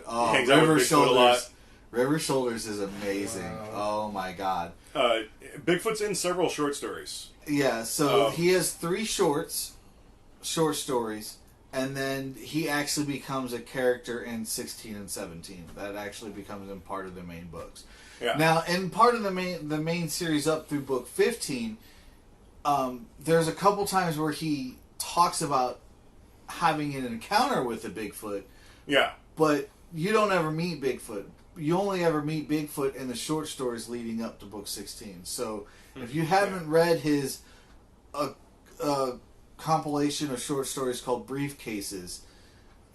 Oh, hangs out with Bigfoot a lot. River Shoulders is amazing. Wow. Oh my god. Bigfoot's in several short stories. Yeah, so he has 3 short stories. And then he actually becomes a character in 16 and 17. That actually becomes in part of the main books. Yeah. Now, in part of the main series up through book 15, there's a couple times where he talks about having an encounter with a Bigfoot. Yeah. But you don't ever meet Bigfoot. You only ever meet Bigfoot in the short stories leading up to book 16. So if you haven't read his compilation of short stories called Briefcases,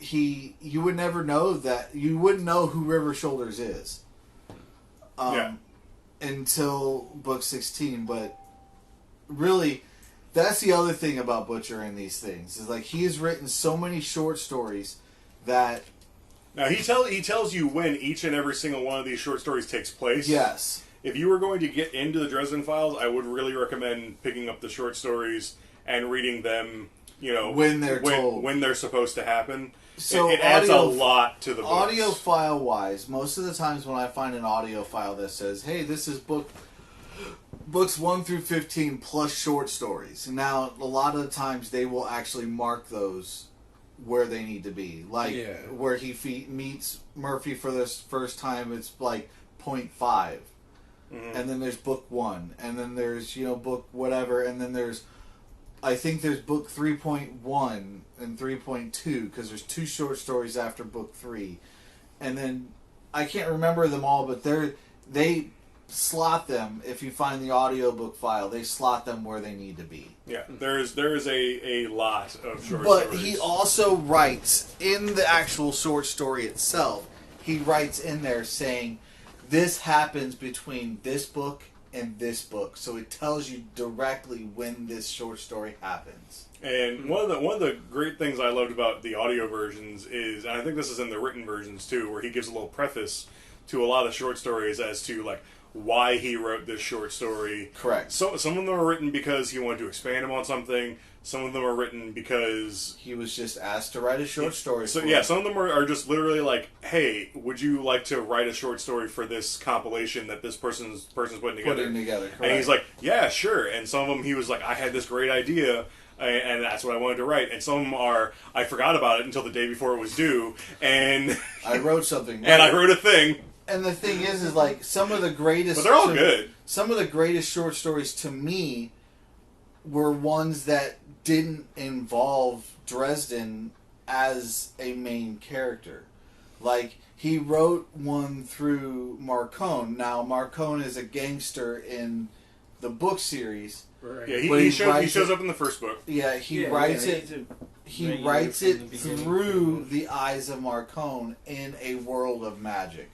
you would never know that. You wouldn't know who River Shoulders is until book 16. But really, that's the other thing about Butcher and these things is like he has written so many short stories that now he tells you when each and every single one of these short stories takes place. Yes. If you were going to get into the Dresden Files, I would really recommend picking up the short stories and reading them, when they're supposed to happen. So it adds a lot to the books. Audio file wise, most of the times when I find an audio file that says, "Hey, this is books 1 through 15 plus short stories." Now, a lot of the times they will actually mark those where they need to be, like where he meets Murphy for the first time. It's like 0.5, and then there's book 1, and then there's book whatever, and then I think there's book 3.1 and 3.2 because there's 2 short stories after book 3, and then I can't remember them all, but they slot them. If you find the audiobook file, they slot them where they need to be. Yeah, there is a lot of short stories. But he also writes in the actual short story itself. He writes in there saying, "This happens between this book and this book," so it tells you directly when this short story happens. And one of the great things I loved about the audio versions is, and I think this is in the written versions too, where he gives a little preface to a lot of short stories as to like why he wrote this short story. Correct. So some of them are written because he wanted to expand upon something. Some of them are written because he was just asked to write a short story. So yeah, some of them are just literally like, "Hey, would you like to write a short story for this compilation that this person's putting together?" Correct. And he's like, "Yeah, sure." And some of them he was like, "I had this great idea, and that's what I wanted to write." And some of them are, "I forgot about it until the day before it was due, and I wrote something, and I wrote a thing." And the thing is like some of the greatest, but they're all good. Some of the greatest short stories to me were ones that didn't involve Dresden as a main character. Like, he wrote one through Marcone. Now, Marcone is a gangster in the book series. Right. Yeah, But he writes shows it- up in the first book. Yeah, he Yeah, writes yeah, it. he's a He regular writes from it the beginning, through pretty much. the eyes of Marcone in a world of magic,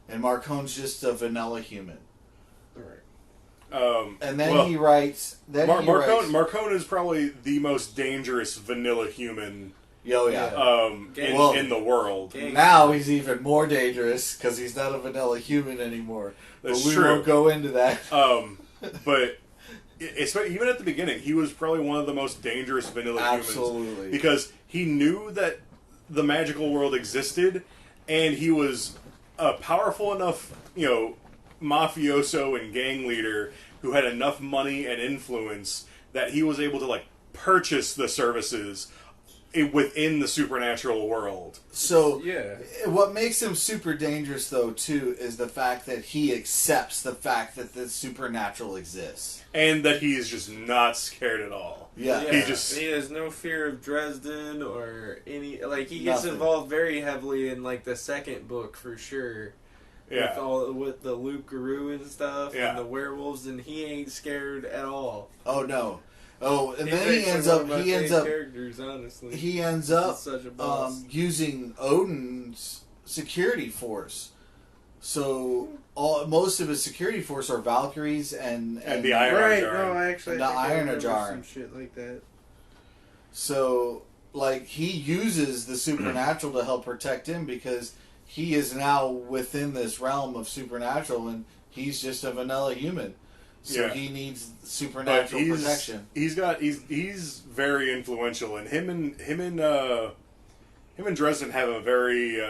and Marcone's just a vanilla human. Right. And then well, he writes. Then he writes. Marcone is probably the most dangerous vanilla human Oh yeah. Well, in the world. gang- Now he's even more dangerous because he's not a vanilla human anymore. That's but we true. won't go into that. But even at the beginning, he was probably one of the most dangerous vanilla Absolutely. humans because he knew that the magical world existed, and he was a powerful enough, mafioso and gang leader who had enough money and influence that he was able to purchase the services within the supernatural world. So Yeah. what makes him super dangerous, though, too, is the fact that he accepts the fact that the supernatural exists. And that he is just not scared at all. Yeah. Yeah, He has no fear of Dresden or any he gets Nothing. involved very heavily in the second book for sure. Yeah. With the Luke Guru and stuff Yeah. and the werewolves, and he ain't scared at all. Oh no. Oh, and He's then he actually ends one up. of my He ends favorite up. characters, honestly. He ends up He's such a boss. using Odin's security force. So most of his security force are Valkyries and the Iron right? Jar. No, actually, The I think I Iron remember Jar. some shit like that. So he uses the supernatural to help protect him because he is now within this realm of supernatural and he's just a vanilla human. So Yeah. he needs But supernatural protection. he's very influential, and him and Dresden have a very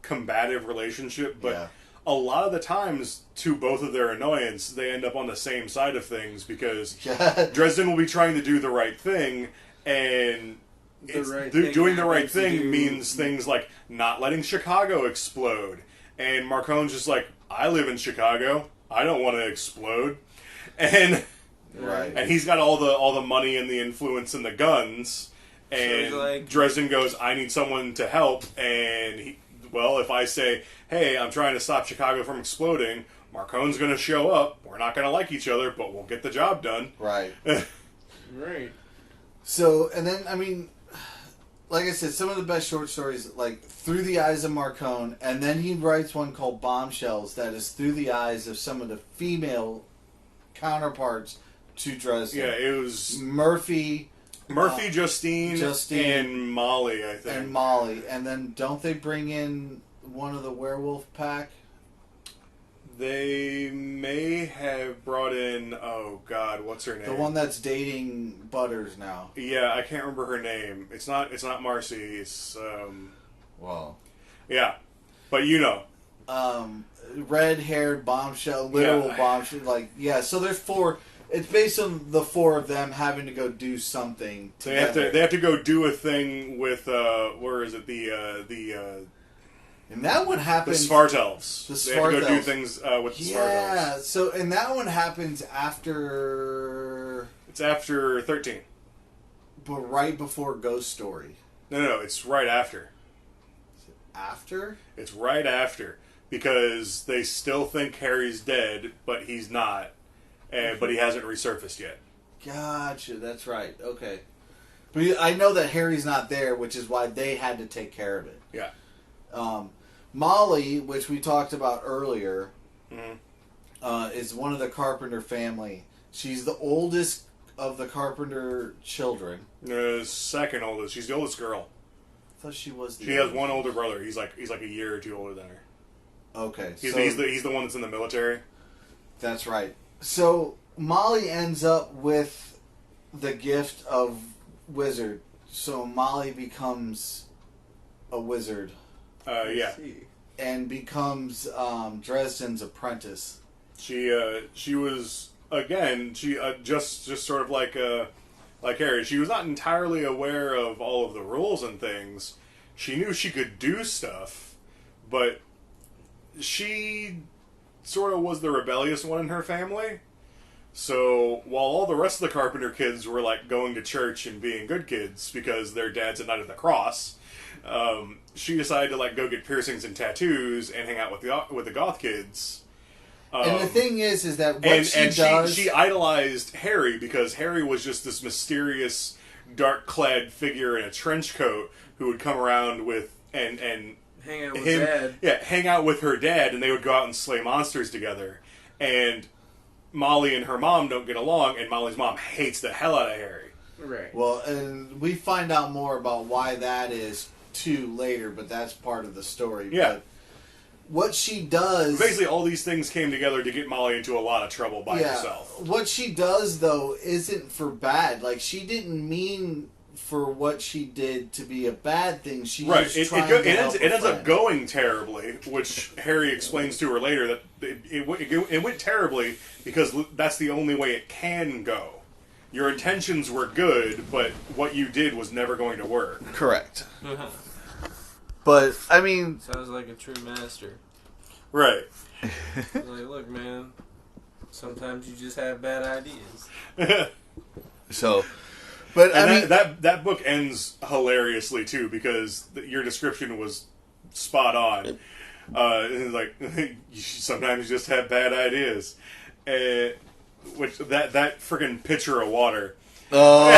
combative relationship. But Yeah. a lot of the times, to both of their annoyance, they end up on the same side of things because Yeah. Dresden will be trying to do the right thing, and doing the right thing means things like not letting Chicago explode. And Marcone's just like, I live in Chicago. I don't want to explode. And Right. and he's got all the money and the influence and the guns. And So Dresden goes, I need someone to help. And if I say, hey, I'm trying to stop Chicago from exploding, Marcone's going to show up. We're not going to like each other, but we'll get the job done. Right. Right. So, and then, I mean, like I said, some of the best short stories, Through the Eyes of Marcone, and then he writes one called Bombshells that is through the eyes of some of the female counterparts to Dresden. Yeah, it was Murphy, Justine, and Molly, I think. and Molly. And then don't they bring in one of the werewolf pack? They may have brought in, oh God, what's her name? The one that's dating Butters now. Yeah, I can't remember her name. It's not Marcy. It's Well, yeah, but red-haired bombshell, literal Yeah. bombshell. So there's four. It's based on the four of them having to go do something they have together. to go do a thing with where is it the And that one happens. Svartelves. The They have to go do Svartelves. things with the Yeah. Svartelves. So, and that one happens after, It's after 13. but right before Ghost Story. No, it's right after. After? It's right after because they still think Harry's dead, but he's not, but he hasn't resurfaced yet. Gotcha. That's right. Okay. But I know that Harry's not there, which is why they had to take care of it. Yeah. Molly, which we talked about earlier, Mm-hmm. is one of the Carpenter family. She's the oldest of the Carpenter children. Second oldest. She's the oldest girl. I thought she was the She has oldest. one older brother. He's like a year or two older than her. Okay. He's the one that's in the military. That's right. So Molly ends up with the gift of wizard. So Molly becomes a wizard Yeah. and becomes Dresden's apprentice. She was again. She just sort of like Harry. She was not entirely aware of all of the rules and things. She knew she could do stuff, but she sort of was the rebellious one in her family. So while all the rest of the Carpenter kids were like going to church and being good kids because their dad's a Knight of the Cross, she decided to like go get piercings and tattoos and hang out with the goth kids. And the thing is that what she does... She idolized Harry because Harry was just this mysterious, dark-clad figure in a trench coat who would come around with and hang out with Dad. Yeah, hang out with her dad, and they would go out and slay monsters together. And Molly and her mom don't get along, and Molly's mom hates the hell out of Harry. Right. Well, and we find out more about why that is too later, but that's part of the story. Yeah. But what she does... Basically, all these things came together to get Molly into a lot of trouble by herself. What she does, though, isn't for bad. Like, she didn't mean for what she did to be a bad thing. She right. It ends up going terribly, which Harry explains to her later that it went terribly because that's the only way it can go. Your intentions were good, but what you did was never going to work. Correct. But, I mean... Sounds like a true master. Right. Like, look, man, sometimes you just have bad ideas. So... But and I mean, that book ends hilariously too because your description was spot on. Like sometimes you just have bad ideas, which that freaking pitcher of water. Oh,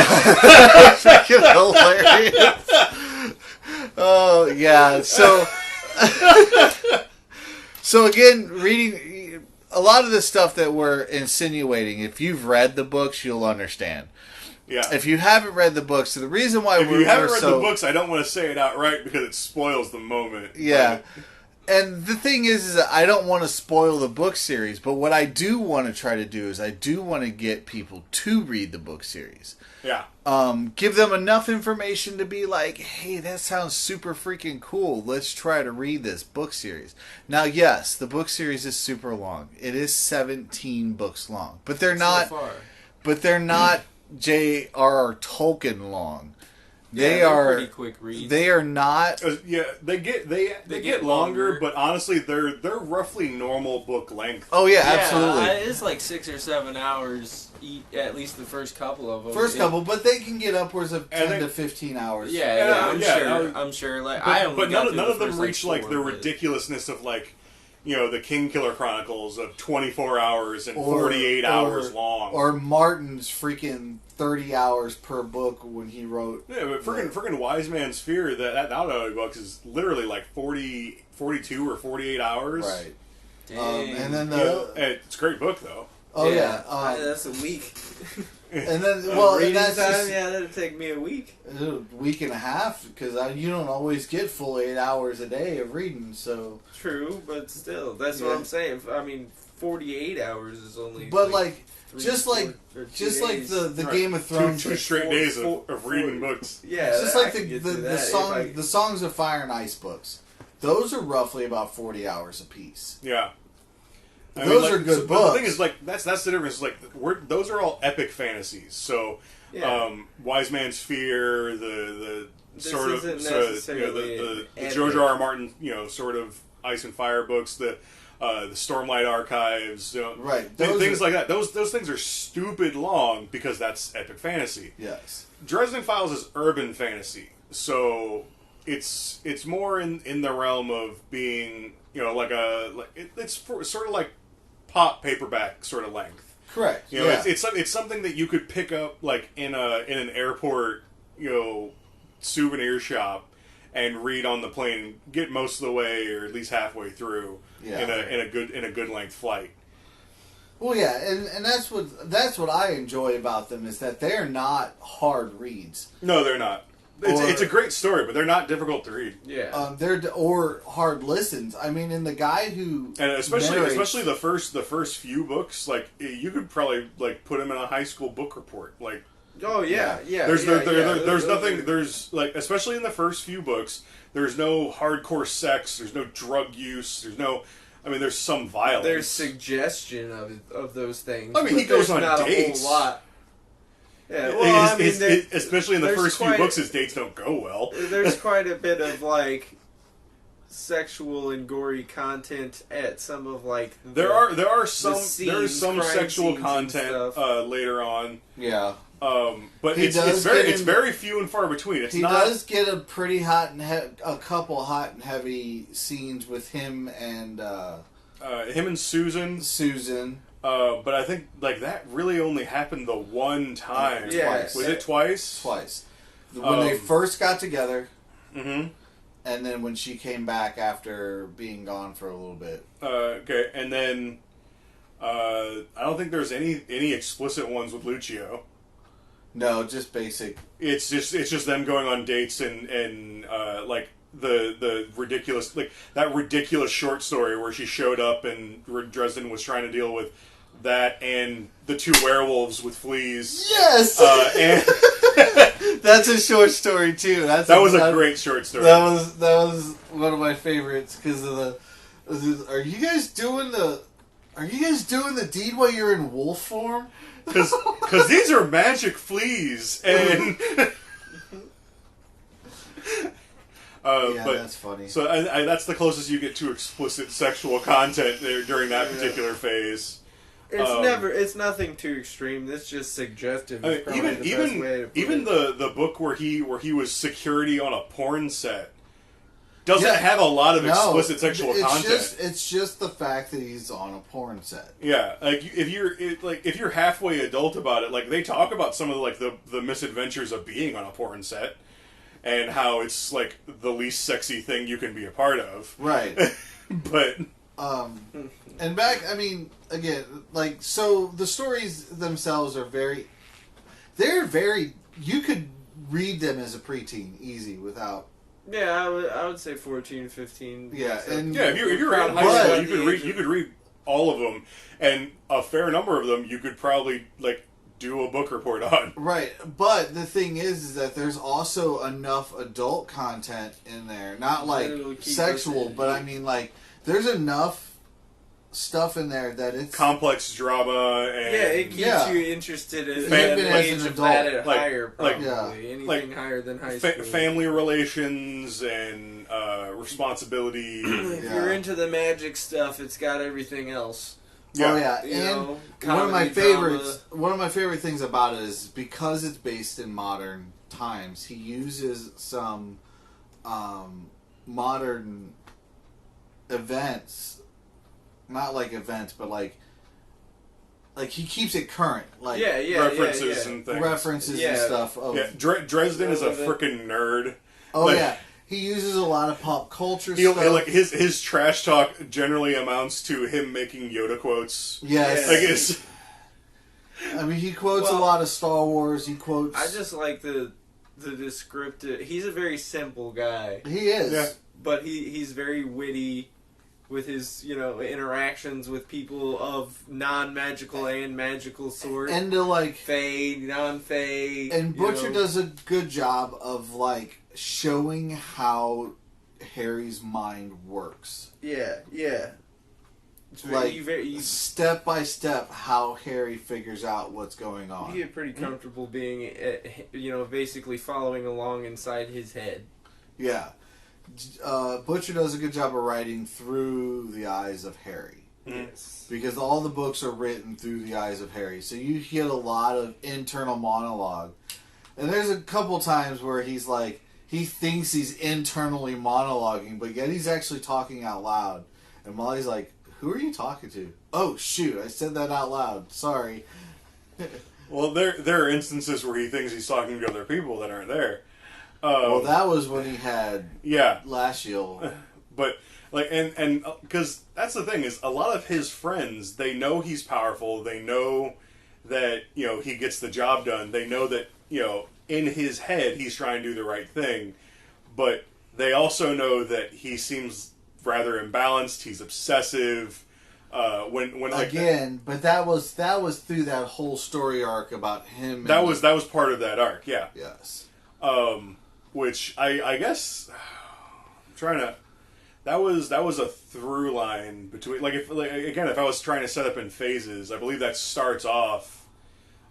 freaking hilarious! Oh yeah, so again, reading a lot of the stuff that we're insinuating. If you've read the books, you'll understand. Yeah. If you haven't read the books, the reason why if you haven't read the books, I don't want to say it outright because it spoils the moment. Yeah. And the thing is that I don't want to spoil the book series, but what I do want to try to do is I do want to get people to read the book series. Yeah. Give them enough information to be like, hey, that sounds super freaking cool. Let's try to read this book series. Now, yes, the book series is super long. It is 17 books long, but they're not. So far. But they're not J.R.R. Tolkien long. They're pretty quick reads. They are not. Yeah, they get longer, but honestly, they're roughly normal book length. Oh yeah, absolutely. It's like 6 or 7 hours. At least the first couple of them. But they can get upwards of 10 to 15 hours. I'm sure. Like, but none of them reach like the ridiculousness of like, you know, the Kingkiller Chronicles of 24 hours and 48 hours long. Or Martin's freaking 30 hours per book when he wrote. Yeah, but freaking Wise Man's Fear, that audiobook is literally like 42 or 48 hours. Right. And then it's a great book, though. Oh, yeah. That's a week. And then, well, reading that's time, just, that'd take me a week. A week and a half, because you don't always get full 8 hours a day of reading, so... True, but still, that's what I'm saying. I mean, 48 hours is only... But, like just like the Game of Thrones... Two straight days of reading books. Yeah, it's just like the Songs of Fire and Ice books. Those are roughly about 40 hours apiece. Yeah. Those are good books. The thing is, like, that's the difference. Like, those are all epic fantasies. So, Wise Man's Fear, the George R. R. Martin, sort of Ice and Fire books, the Stormlight Archives, right? Things like that. Those things are stupid long because that's epic fantasy. Yes. Dresden Files is urban fantasy, so it's more in the realm of being it's sort of like pop paperback sort of length. Correct. It's something that you could pick up like in an airport, souvenir shop and read on the plane, get most of the way or at least halfway through in a good length flight. Well, yeah, and that's what I enjoy about them is that they're not hard reads. No, they're not. It's a great story, but they're not difficult to read. Yeah, or hard listens. I mean, and the guy who especially the first few books, like you could probably like put them in a high school book report. Like, oh yeah. There's nothing. There's like especially in the first few books, there's no hardcore sex. There's no drug use. There's some violence. There's suggestion of those things. I mean, he goes on dates. A whole lot. Yeah, well, especially in the first few books, his dates don't go well. There's quite a bit of, like, sexual and gory content at some of like there is some crime sexual scenes and content stuff. Later on. Yeah. But He it's very few and far between. He does get a pretty hot and a couple hot and heavy scenes with him and Susan. Susan. But I think like that really only happened the one time. Twice. Was it twice? Twice. When they first got together. Mm-hmm. And then when she came back after being gone for a little bit. Okay, and then I don't think there's any explicit ones with Lucio. No, just basic. It's just them going on dates and like the ridiculous, like that ridiculous short story where she showed up and Dresden was trying to deal with that and the two werewolves with fleas. Yes. And that's a short story too. That was a great short story. That was one of my favorites because of the. Are you guys doing the deed while you're in wolf form? Because these are magic fleas and. Yeah, but, that's funny. So I, that's the closest you get to explicit sexual content there during that particular phase. It's nothing too extreme. It's just suggestive. Even the book where he was security on a porn set doesn't have a lot of explicit sexual content. It's just the fact that he's on a porn set. Yeah, like if you're halfway adult about it, like they talk about some of the misadventures of being on a porn set and how it's like the least sexy thing you can be a part of. Right. But and back, I mean, again, like, so the stories themselves are they're very, you could read them as a preteen easy without. Yeah, I would say 14, 15. Yeah, and yeah, if you're around high school, you could read all of them, and a fair number of them you could probably like do a book report on. Right, but the thing is that there's also enough adult content in there, not like sexual, but I mean like there's enough stuff in there that it's complex drama and it keeps you interested in even as an adult, higher, probably anything like higher than high school. Family relations and responsibility. If you're into the magic stuff, it's got everything else. Yeah. Oh yeah, and one of my favorite things about it is because it's based in modern times. He uses some modern events. Not like events, but like he keeps it current, like references and things, and stuff. Dresden is a freaking nerd. Oh yeah, he uses a lot of pop culture stuff. Like his trash talk generally amounts to him making Yoda quotes. Yes, I mean he quotes a lot of Star Wars. He quotes. I just like the descriptive. He's a very simple guy. He is, but he's very witty. With his, interactions with people of non-magical and magical sort. And to like... Fae, non-fae. And Butcher does a good job of like showing how Harry's mind works. Yeah. It's like step by step how Harry figures out what's going on. You get pretty comfortable being, basically following along inside his head. Yeah. Butcher does a good job of writing through the eyes of Harry. Yes. Because all the books are written through the eyes of Harry. So you get a lot of internal monologue. And there's a couple times where he's like, he thinks he's internally monologuing, but yet he's actually talking out loud. And Molly's like, who are you talking to? Oh, shoot, I said that out loud. Sorry. Well, there are instances where he thinks he's talking to other people that aren't there. Well, that was when he had Lashiel. But like, and because that's the thing is, a lot of his friends, they know he's powerful. They know that he gets the job done. They know that in his head he's trying to do the right thing, but they also know that he seems rather imbalanced. He's obsessive. When again, but that was through that whole story arc about him. That was part of that arc. Yeah. Yes. Which I guess I'm trying to. That was a through line between if I was trying to set up in phases, I believe that starts off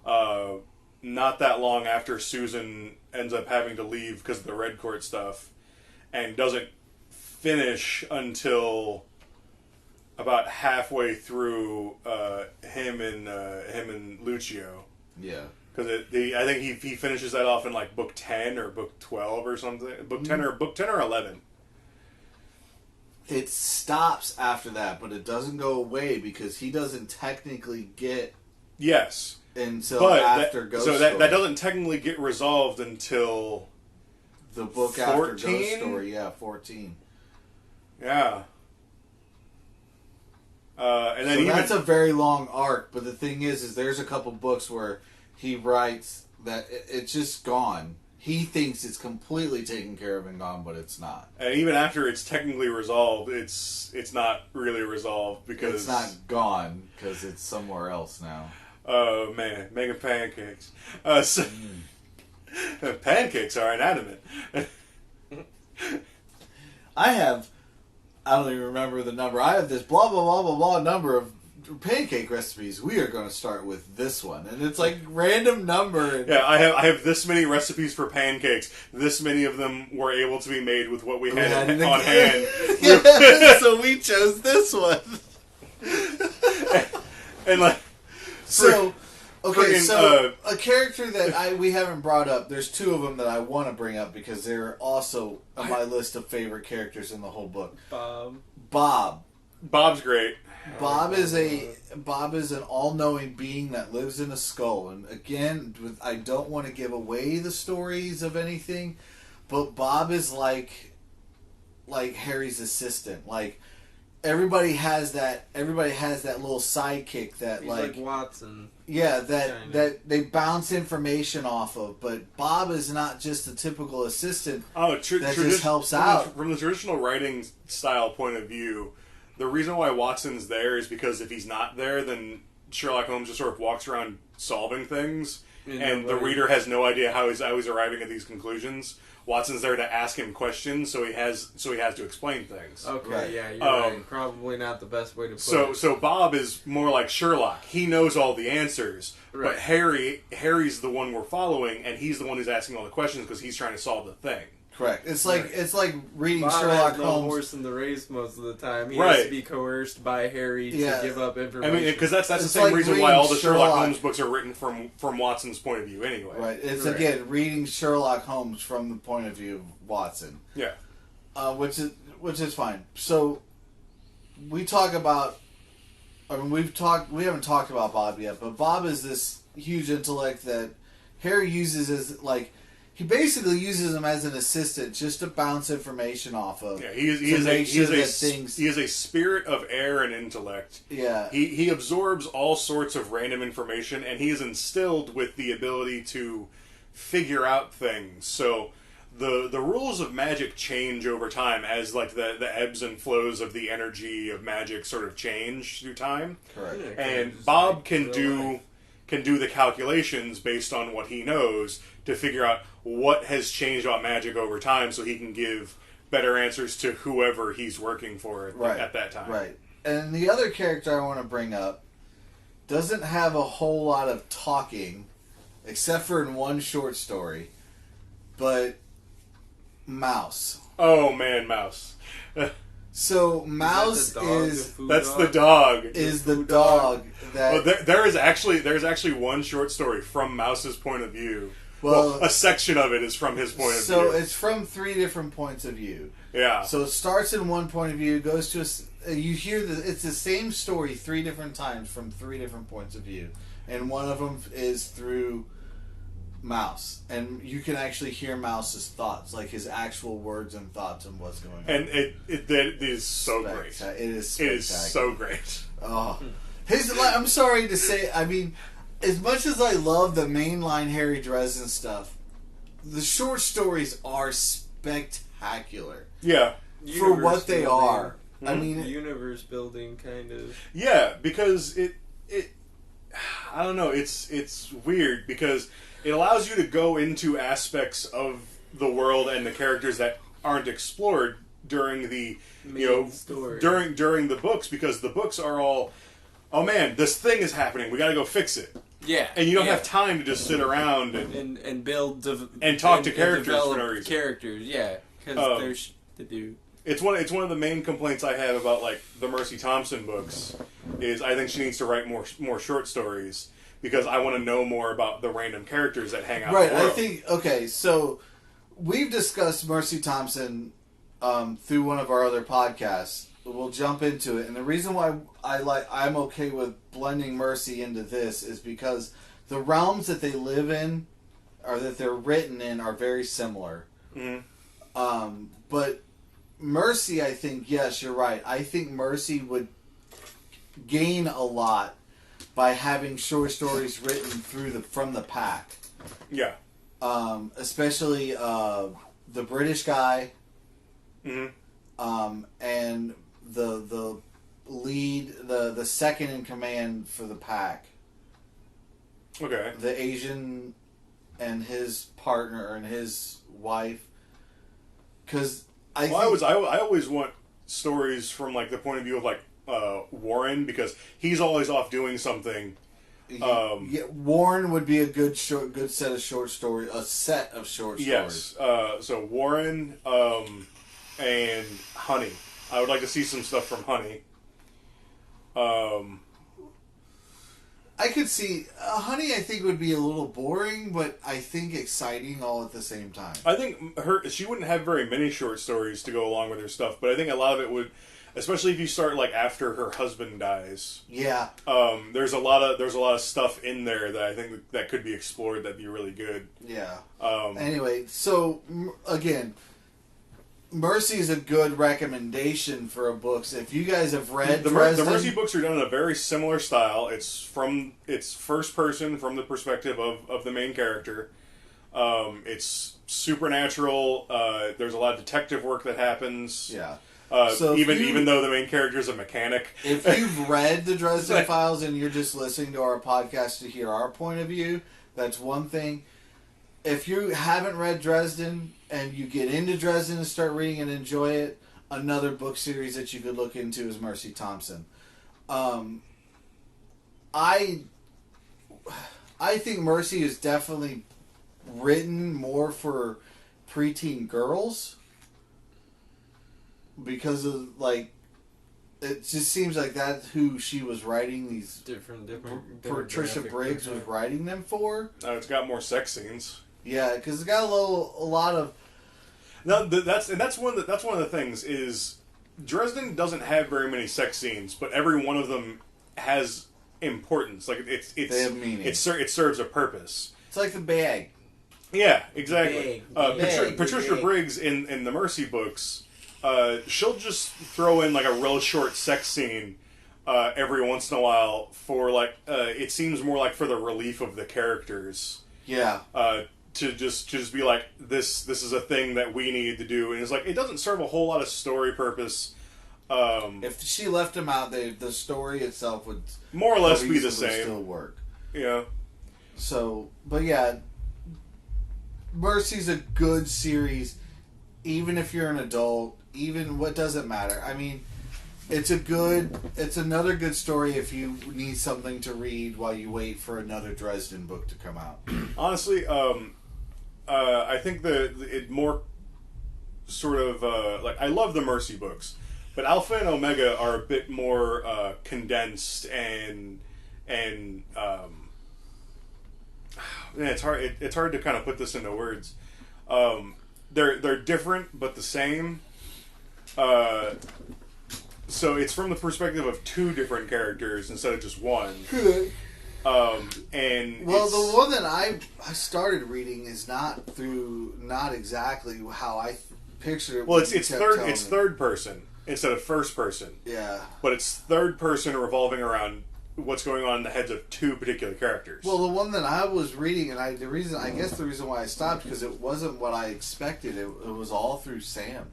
not that long after Susan ends up having to leave because of the Red Court stuff, and doesn't finish until about halfway through him and Lucio. Yeah. Because I think he finishes that off in like book 10 or book 12 or something. Book 10 or 11. It stops after that, but it doesn't go away because he doesn't technically get yes until after Ghost Story. So that doesn't technically get resolved until the book 14? after Ghost Story. Yeah, 14. Yeah. And then so even, that's a very long arc, but the thing is there's a couple books where he writes that it's just gone. He thinks it's completely taken care of and gone, but it's not. And even after it's technically resolved, it's not really resolved because it's not gone because it's somewhere else now. Oh man, making pancakes. Pancakes are inanimate. I don't even remember the number. I have this blah blah blah blah blah number of pancake recipes. We are going to start with this one, and it's like random number. And yeah, I have this many recipes for pancakes. This many of them were able to be made with what we had on hand. Yeah, so we chose this one. and like, so okay, so a character that we haven't brought up. There's two of them that I want to bring up because they're also on my list of favorite characters in the whole book. Bob. Bob's great. Bob is an all-knowing being that lives in a skull, and again, I don't want to give away the stories of anything, but Bob is like Harry's assistant. Like everybody has that little sidekick that he's like Watson. Yeah, that they bounce information off of, but Bob is not just a typical assistant. That just helps out. From the traditional writing style point of view, the reason why Watson's there is because if he's not there, then Sherlock Holmes just sort of walks around solving things, and the reader has no idea how he's arriving at these conclusions. Watson's there to ask him questions, so he has to explain things. Okay, right. Yeah, you're right. Probably not the best way to put it. So Bob is more like Sherlock. He knows all the answers, right. But Harry's the one we're following, and he's the one who's asking all the questions because he's trying to solve the thing. Correct. It's like reading Bob Sherlock has no Holmes. horse in the race most of the time. He right. has to be coerced by Harry to give up information. I mean, because that's the same reason why all the Sherlock Holmes books are written from Watson's point of view, anyway. Right. It's again reading Sherlock Holmes from the point of view of Watson. Yeah. Which is fine. So we talk about. I mean, we haven't talked about Bob yet, but Bob is this huge intellect that Harry uses as like. He basically uses him as an assistant just to bounce information off of. Yeah, he is a spirit of air and intellect. Yeah. He absorbs all sorts of random information, and he is instilled with the ability to figure out things. So the rules of magic change over time as like the ebbs and flows of the energy of magic sort of change through time. Correct. Yeah, and Bob can do the calculations based on what he knows to figure out what has changed about magic over time so he can give better answers to whoever he's working for at that time. Right. And the other character I want to bring up doesn't have a whole lot of talking, except for in one short story, but Mouse. Oh man, Mouse. So Mouse that's the dog. Is the dog that there is actually one short story from Mouse's point of view. Well, a section of it is from his point of view. So it's from 3 different points of view. Yeah. So it starts in one point of view, goes to you hear it's the same story 3 different times from 3 different points of view, and one of them is through Mouse, and you can actually hear Mouse's thoughts, like his actual words and thoughts and what's going on. And it is so great. It is spectacular. It is so great. Oh, I'm sorry to say. I mean, as much as I love the mainline Harry Dresden stuff, the short stories are spectacular. Yeah, for what they are. Mm-hmm. I mean, universe building kind of. Yeah, because it I don't know. It's weird because it allows you to go into aspects of the world and the characters that aren't explored during the story. during the books, because the books are all, oh man, this thing is happening, we got to go fix it. Yeah, and you don't have time to just sit around and build and talk to characters for no reason. Characters, yeah, because there's to do. It's one of the main complaints I have about like the Mercy Thompson books is I think she needs to write more short stories because I want to know more about the random characters that hang out. Right. In the world. I think so. We've discussed Mercy Thompson through one of our other podcasts. We'll jump into it, and the reason why I'm okay with blending Mercy into this is because the realms that they live in or that they're written in are very similar. Mm-hmm. But Mercy, I think, yes, you're right. I think Mercy would gain a lot by having short stories written from the pack. Yeah. Especially the British guy. Mm-hmm. And the lead, the second in command for the pack. Okay. The Asian and his partner and his wife. Because I always want stories from like the point of view of like Warren because he's always off doing something. Warren would be a good set of short stories. A set of short stories. Yes. So Warren and Honey. I would like to see some stuff from Honey. I could see Honey. I think would be a little boring, but I think exciting all at the same time. I think she wouldn't have very many short stories to go along with her stuff, but I think a lot of it would, especially if you start like after her husband dies. Yeah. There's a lot of stuff in there that I think that could be explored that'd be really good. Yeah. Anyway, so again, Mercy is a good recommendation for a book. So if you guys have read the Dresden, Mercy books are done in a very similar style. It's first person from the perspective of the main character. It's supernatural. There's a lot of detective work that happens. Yeah. So even though the main character is a mechanic. If you've read the Dresden Files and you're just listening to our podcast to hear our point of view, that's one thing. If you haven't read Dresden and you get into Dresden and start reading and enjoy it, another book series that you could look into is Mercy Thompson. I think Mercy is definitely written more for preteen girls because of like it just seems like that's who she was writing these different Patricia Briggs was writing them for. It's got more sex scenes. Yeah, because it's got a lot of. No, that's one of the things is Dresden doesn't have very many sex scenes, but every one of them has importance. Like they have meaning. It serves a purpose. It's like the bag. Yeah, exactly. Patricia big. Briggs in the Mercy books, she'll just throw in like a real short sex scene every once in a while for like it seems more like for the relief of the characters. Yeah. To just be like this is a thing that we need to do, and it's like it doesn't serve a whole lot of story purpose. If she left him out, the story itself would more or less be the same. Still work. Yeah. So, but yeah, Mercy's a good series, even if you're an adult. Even what doesn't matter. I mean, it's another good story if you need something to read while you wait for another Dresden book to come out. Honestly, I think it more sort of like I love the Mercy books, but Alpha and Omega are a bit more condensed and it's hard. It's hard to kind of put this into words. They're different but the same. So it's from the perspective of two different characters instead of just one. And the one that I started reading is not exactly how I pictured it. Well, it's third person instead of first person. Yeah, but it's third person revolving around what's going on in the heads of two particular characters. Well, the one that I was reading, and the reason why I stopped because it wasn't what I expected. It was all through Sam.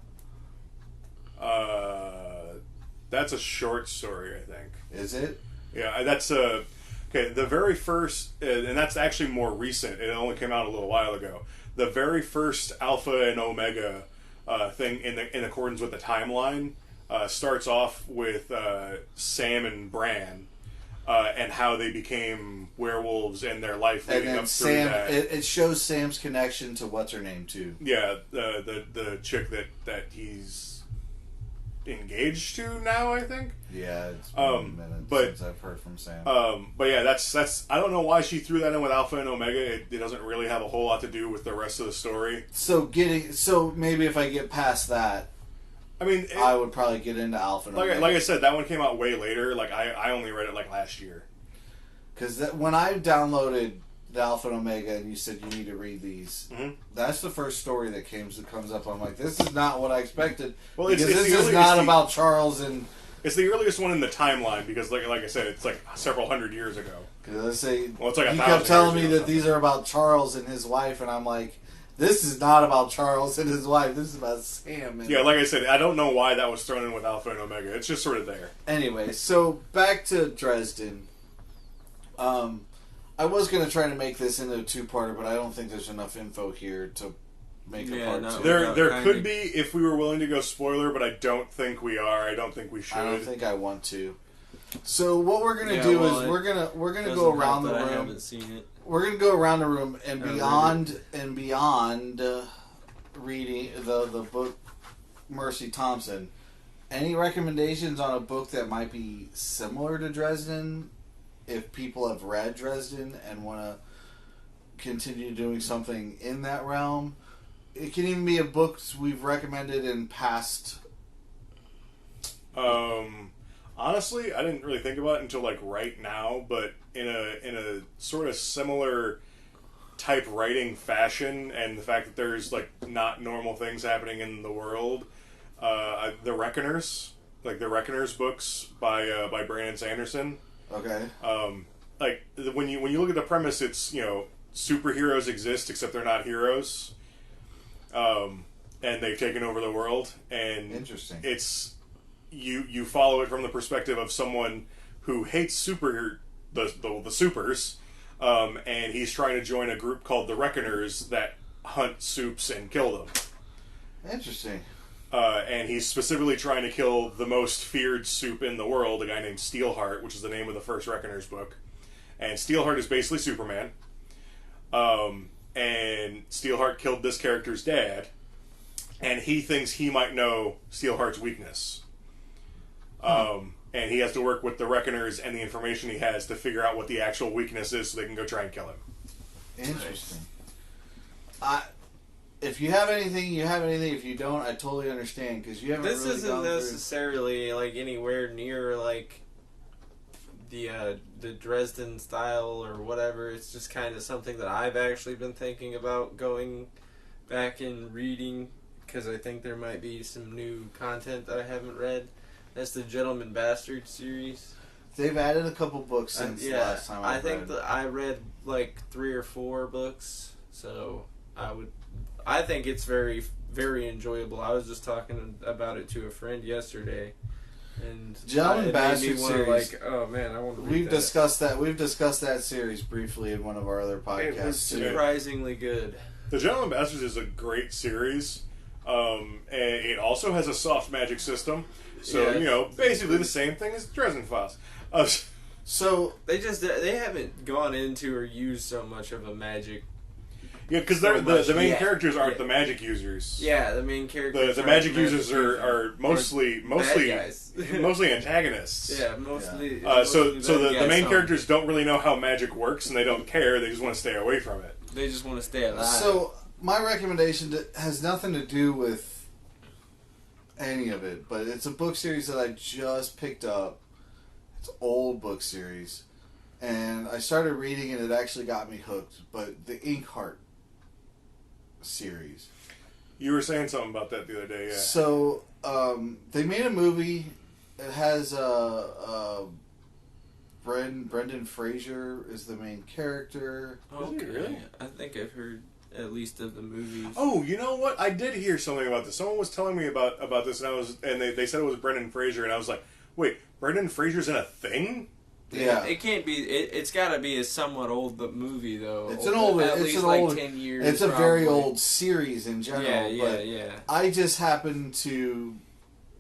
That's a short story, I think. Is it? Yeah, that's okay. The very first, and that's actually more recent. It only came out a little while ago. The very first Alpha and Omega thing in accordance with the timeline starts off with Sam and Bran and how they became werewolves and their life leading up through that. It shows Sam's connection to what's her name too. Yeah, the chick that he's engaged to now, I think. Yeah, it's been a minute since I've heard from Sam. But yeah, that's I don't know why she threw that in with Alpha and Omega. It doesn't really have a whole lot to do with the rest of the story. So maybe if I get past that, I mean, I would probably get into Alpha and Omega. Like I said, that one came out way later. Like I only read it like last year. Because when I downloaded the Alpha and Omega and you said you need to read these, that's the first story that comes up. I'm like, this is not what I expected. Well, this is not about Charles and... It's the earliest one in the timeline because, like I said, it's like several hundred years ago. Because I say, well, it's like you kept telling me that these are about Charles and his wife, and I'm like, this is not about Charles and his wife. This is about Sam. Yeah, like I said, I don't know why that was thrown in with Alpha and Omega. It's just sort of there. Anyway, so back to Dresden. I was going to try to make this into a two-parter, but I don't think there's enough info here to make a part two. There could be if we were willing to go spoiler, but I don't think we are. I don't think we should. I don't think I want to. So what we're gonna do is we're gonna go around the room. I haven't seen it. We're gonna go around the room and beyond reading the book Mercy Thompson. Any recommendations on a book that might be similar to Dresden? If people have read Dresden and want to continue doing something in that realm, it can even be a book we've recommended in past. Honestly, I didn't really think about it until like right now, but in a sort of similar type writing fashion, and the fact that there's like not normal things happening in the world, the Reckoners, like the Reckoners books by Brandon Sanderson. Okay. Like when you look at the premise, it's superheroes exist except they're not heroes, and they've taken over the world. And interesting. It's you follow it from the perspective of someone who hates the supers, and he's trying to join a group called the Reckoners that hunt supes and kill them. Interesting. And he's specifically trying to kill the most feared supe in the world, a guy named Steelheart, which is the name of the first Reckoners book. And Steelheart is basically Superman. And Steelheart killed this character's dad, and he thinks he might know Steelheart's weakness. And he has to work with the Reckoners and the information he has to figure out what the actual weakness is so they can go try and kill him. Interesting. If you have anything, you have anything. If you don't, I totally understand because you haven't. This really isn't necessarily like anywhere near like the Dresden style or whatever. It's just kind of something that I've actually been thinking about going back and reading because I think there might be some new content that I haven't read. That's the Gentleman Bastard series. They've added a couple books since last time I think I read like 3 or 4 books, so I think it's very, very enjoyable. I was just talking about it to a friend yesterday, and Gentleman Bastard series. Like, oh man, I want to read We've discussed that. We've discussed that series briefly in one of our other podcasts. It's surprisingly good. The Gentleman Bastards is a great series, and it also has a soft magic system. So basically the same thing as Dresden Files. So they haven't gone into or used so much of a magic. Yeah, because the main characters aren't the magic users. Yeah, the main characters. The magic users are mostly mostly antagonists. Yeah, mostly. So the main characters don't really know how magic works, and they don't care. They just want to stay away from it. They just want to stay alive. So my recommendation has nothing to do with any of it, but it's a book series that I just picked up. It's an old book series, and I started reading and it actually got me hooked. But the Inkheart series. You were saying something about that the other day, yeah. So they made a movie. It has Brendan Fraser is the main character. Okay, really? I think I've heard at least of the movies. Oh, you know what? I did hear something about this. Someone was telling me about this, and they said it was Brendan Fraser, and I was like, wait, Brendan Fraser's in a thing? Yeah, it can't be. It's got to be a somewhat old movie though. It's an old. At it's least an like old. 10 years. It's a probably. very old series in general. Yeah. I just happened to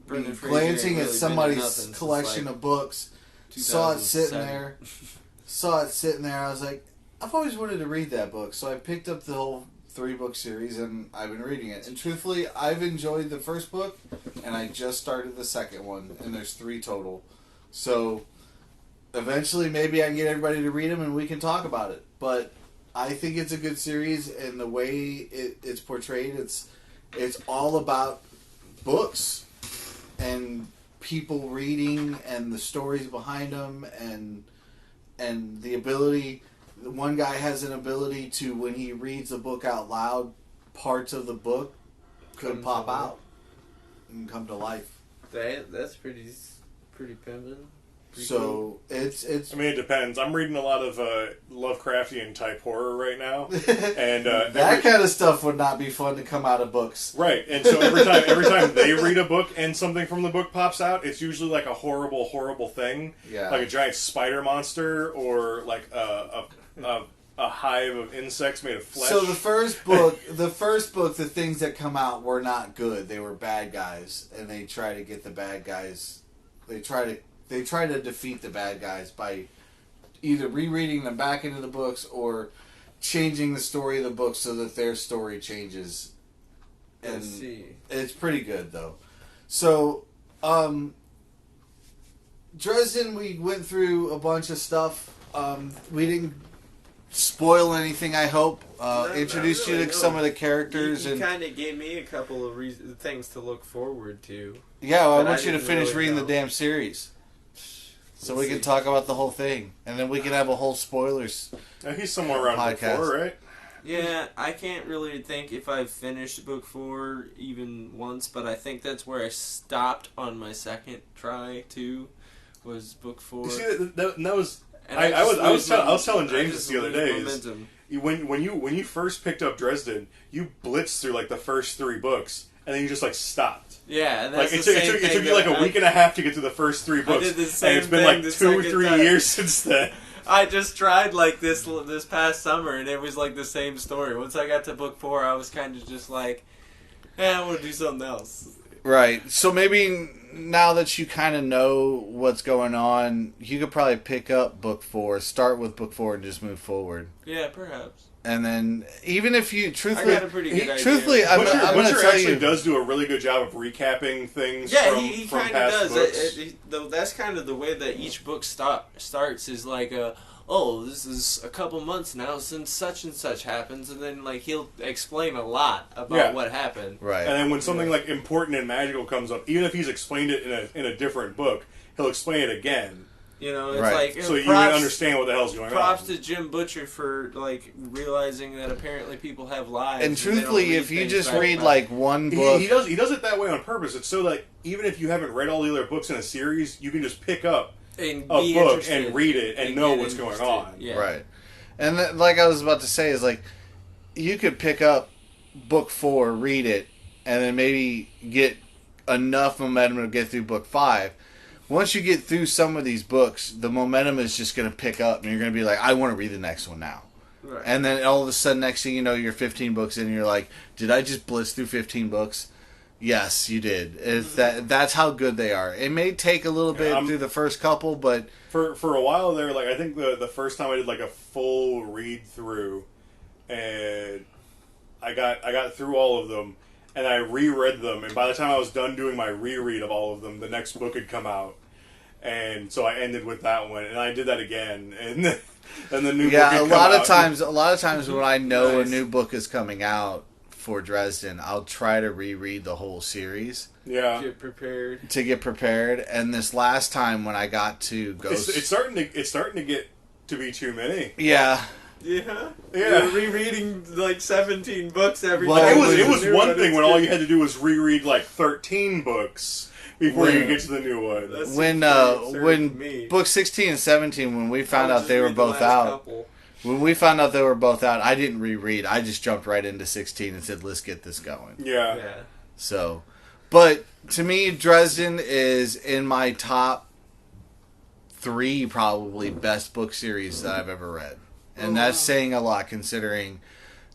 be glancing at somebody's collection of books. Saw it sitting there. I was like, I've always wanted to read that book, so I picked up the whole 3-book series, and I've been reading it. And truthfully, I've enjoyed the first book, and I just started the second one, and there's 3 total. So eventually, maybe I can get everybody to read them, and we can talk about it. But I think it's a good series, and the way it's portrayed, it's all about books and people reading and the stories behind them, and the ability. One guy has an ability to, when he reads a book out loud, parts of the book could pop out and come to life. That's pretty pimpin'. So it's. I mean, it depends. I'm reading a lot of Lovecraftian type horror right now, and that kind of stuff would not be fun to come out of books. Right, and so every time they read a book and something from the book pops out, it's usually like a horrible thing, like a giant spider monster or like a hive of insects made of flesh. So the first book, the things that come out were not good. They were bad guys, and they try to get the bad guys. They try to defeat the bad guys by either rereading them back into the books or changing the story of the book so that their story changes. And it's pretty good, though. So, Dresden, we went through a bunch of stuff. We didn't spoil anything, I hope. Introduced you to some of the characters. You kind of gave me a couple of things to look forward to. Yeah, well, I want you to finish reading the damn series. So we can talk about the whole thing. And then we can have a whole spoilers He's somewhere around book 4, right? Yeah, I can't really think if I've finished book 4 even once, but I think that's where I stopped on my second try, too, was book 4. You see, that was... I was telling James this the other day. When you first picked up Dresden, you blitzed through like the first 3 books, and then you just like stopped. Yeah, and that's it took you like a week and a half to get through the first 3 books. I did the same and it's been like 2 or 3 time. years since then. I just tried like this past summer, and it was like the same story. Once I got to book 4, I was kind of just like, I want to do something else. Right. So maybe now that you kind of know what's going on, you could probably pick up book 4, start with book 4, and just move forward. Yeah, perhaps. And then, even if you truthfully, I got a pretty good idea. Truthfully, I'm going to tell Butcher actually you, does do a really good job of recapping things. Yeah, from, he from kind past of does. books. That's kind of the way that each book starts. Is like this is a couple months now since such and such happens, and then like he'll explain a lot about what happened. Right. And then when something like important and magical comes up, even if he's explained it in a different book, he'll explain it again. You know, it's like so you can understand what the hell's going on. Props to Jim Butcher for like realizing that apparently people have lives. And truthfully, if you just read like one book, he does it that way on purpose. It's so that even if you haven't read all the other books in a series, you can just pick up a book and read it and know what's going on. Yeah. Right. And like I was about to say, is like you could pick up book 4, read it, and then maybe get enough momentum to get through book 5. Once you get through some of these books, the momentum is just going to pick up, and you're going to be like, I want to read the next one now. Right. And then all of a sudden, next thing you know, you're 15 books in, and you're like, did I just blitz through 15 books? Yes, you did. That's how good they are. It may take a little bit through the first couple, but... For a while there, like I think the first time I did like a full read through, and I got through all of them, and I reread them, and by the time I was done doing my reread of all of them, the next book had come out. And so I ended with that one, and I did that again, and then the new book had come out. A lot of times when I know a new book is coming out for Dresden, I'll try to reread the whole series. Yeah. To get prepared. And this last time when I got to Ghost... It's starting to get to be too many. Yeah. Yeah. Yeah. You're rereading like 17 books every time. time. It was one thing when all you had to do was reread like 13 books before you get to the new one. When book 16 and 17, when we found out they were both out... When we found out they were both out, I didn't reread. I just jumped right into 16 and said, let's get this going. Yeah. So, but to me, Dresden is in my top 3 probably best book series that I've ever read. And that's saying a lot considering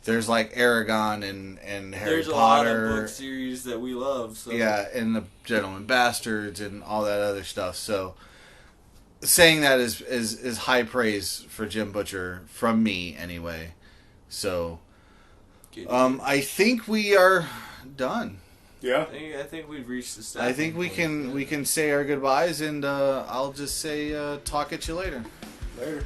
there's like Aragon and Harry Potter. There's a lot of book series that we love. So. Yeah, and the Gentleman Bastards and all that other stuff. So... saying that is high praise for Jim Butcher from me anyway. So I think we are done. Yeah. I think we've reached the stop. I think we can say our goodbyes, and I'll just say talk at you later. Later.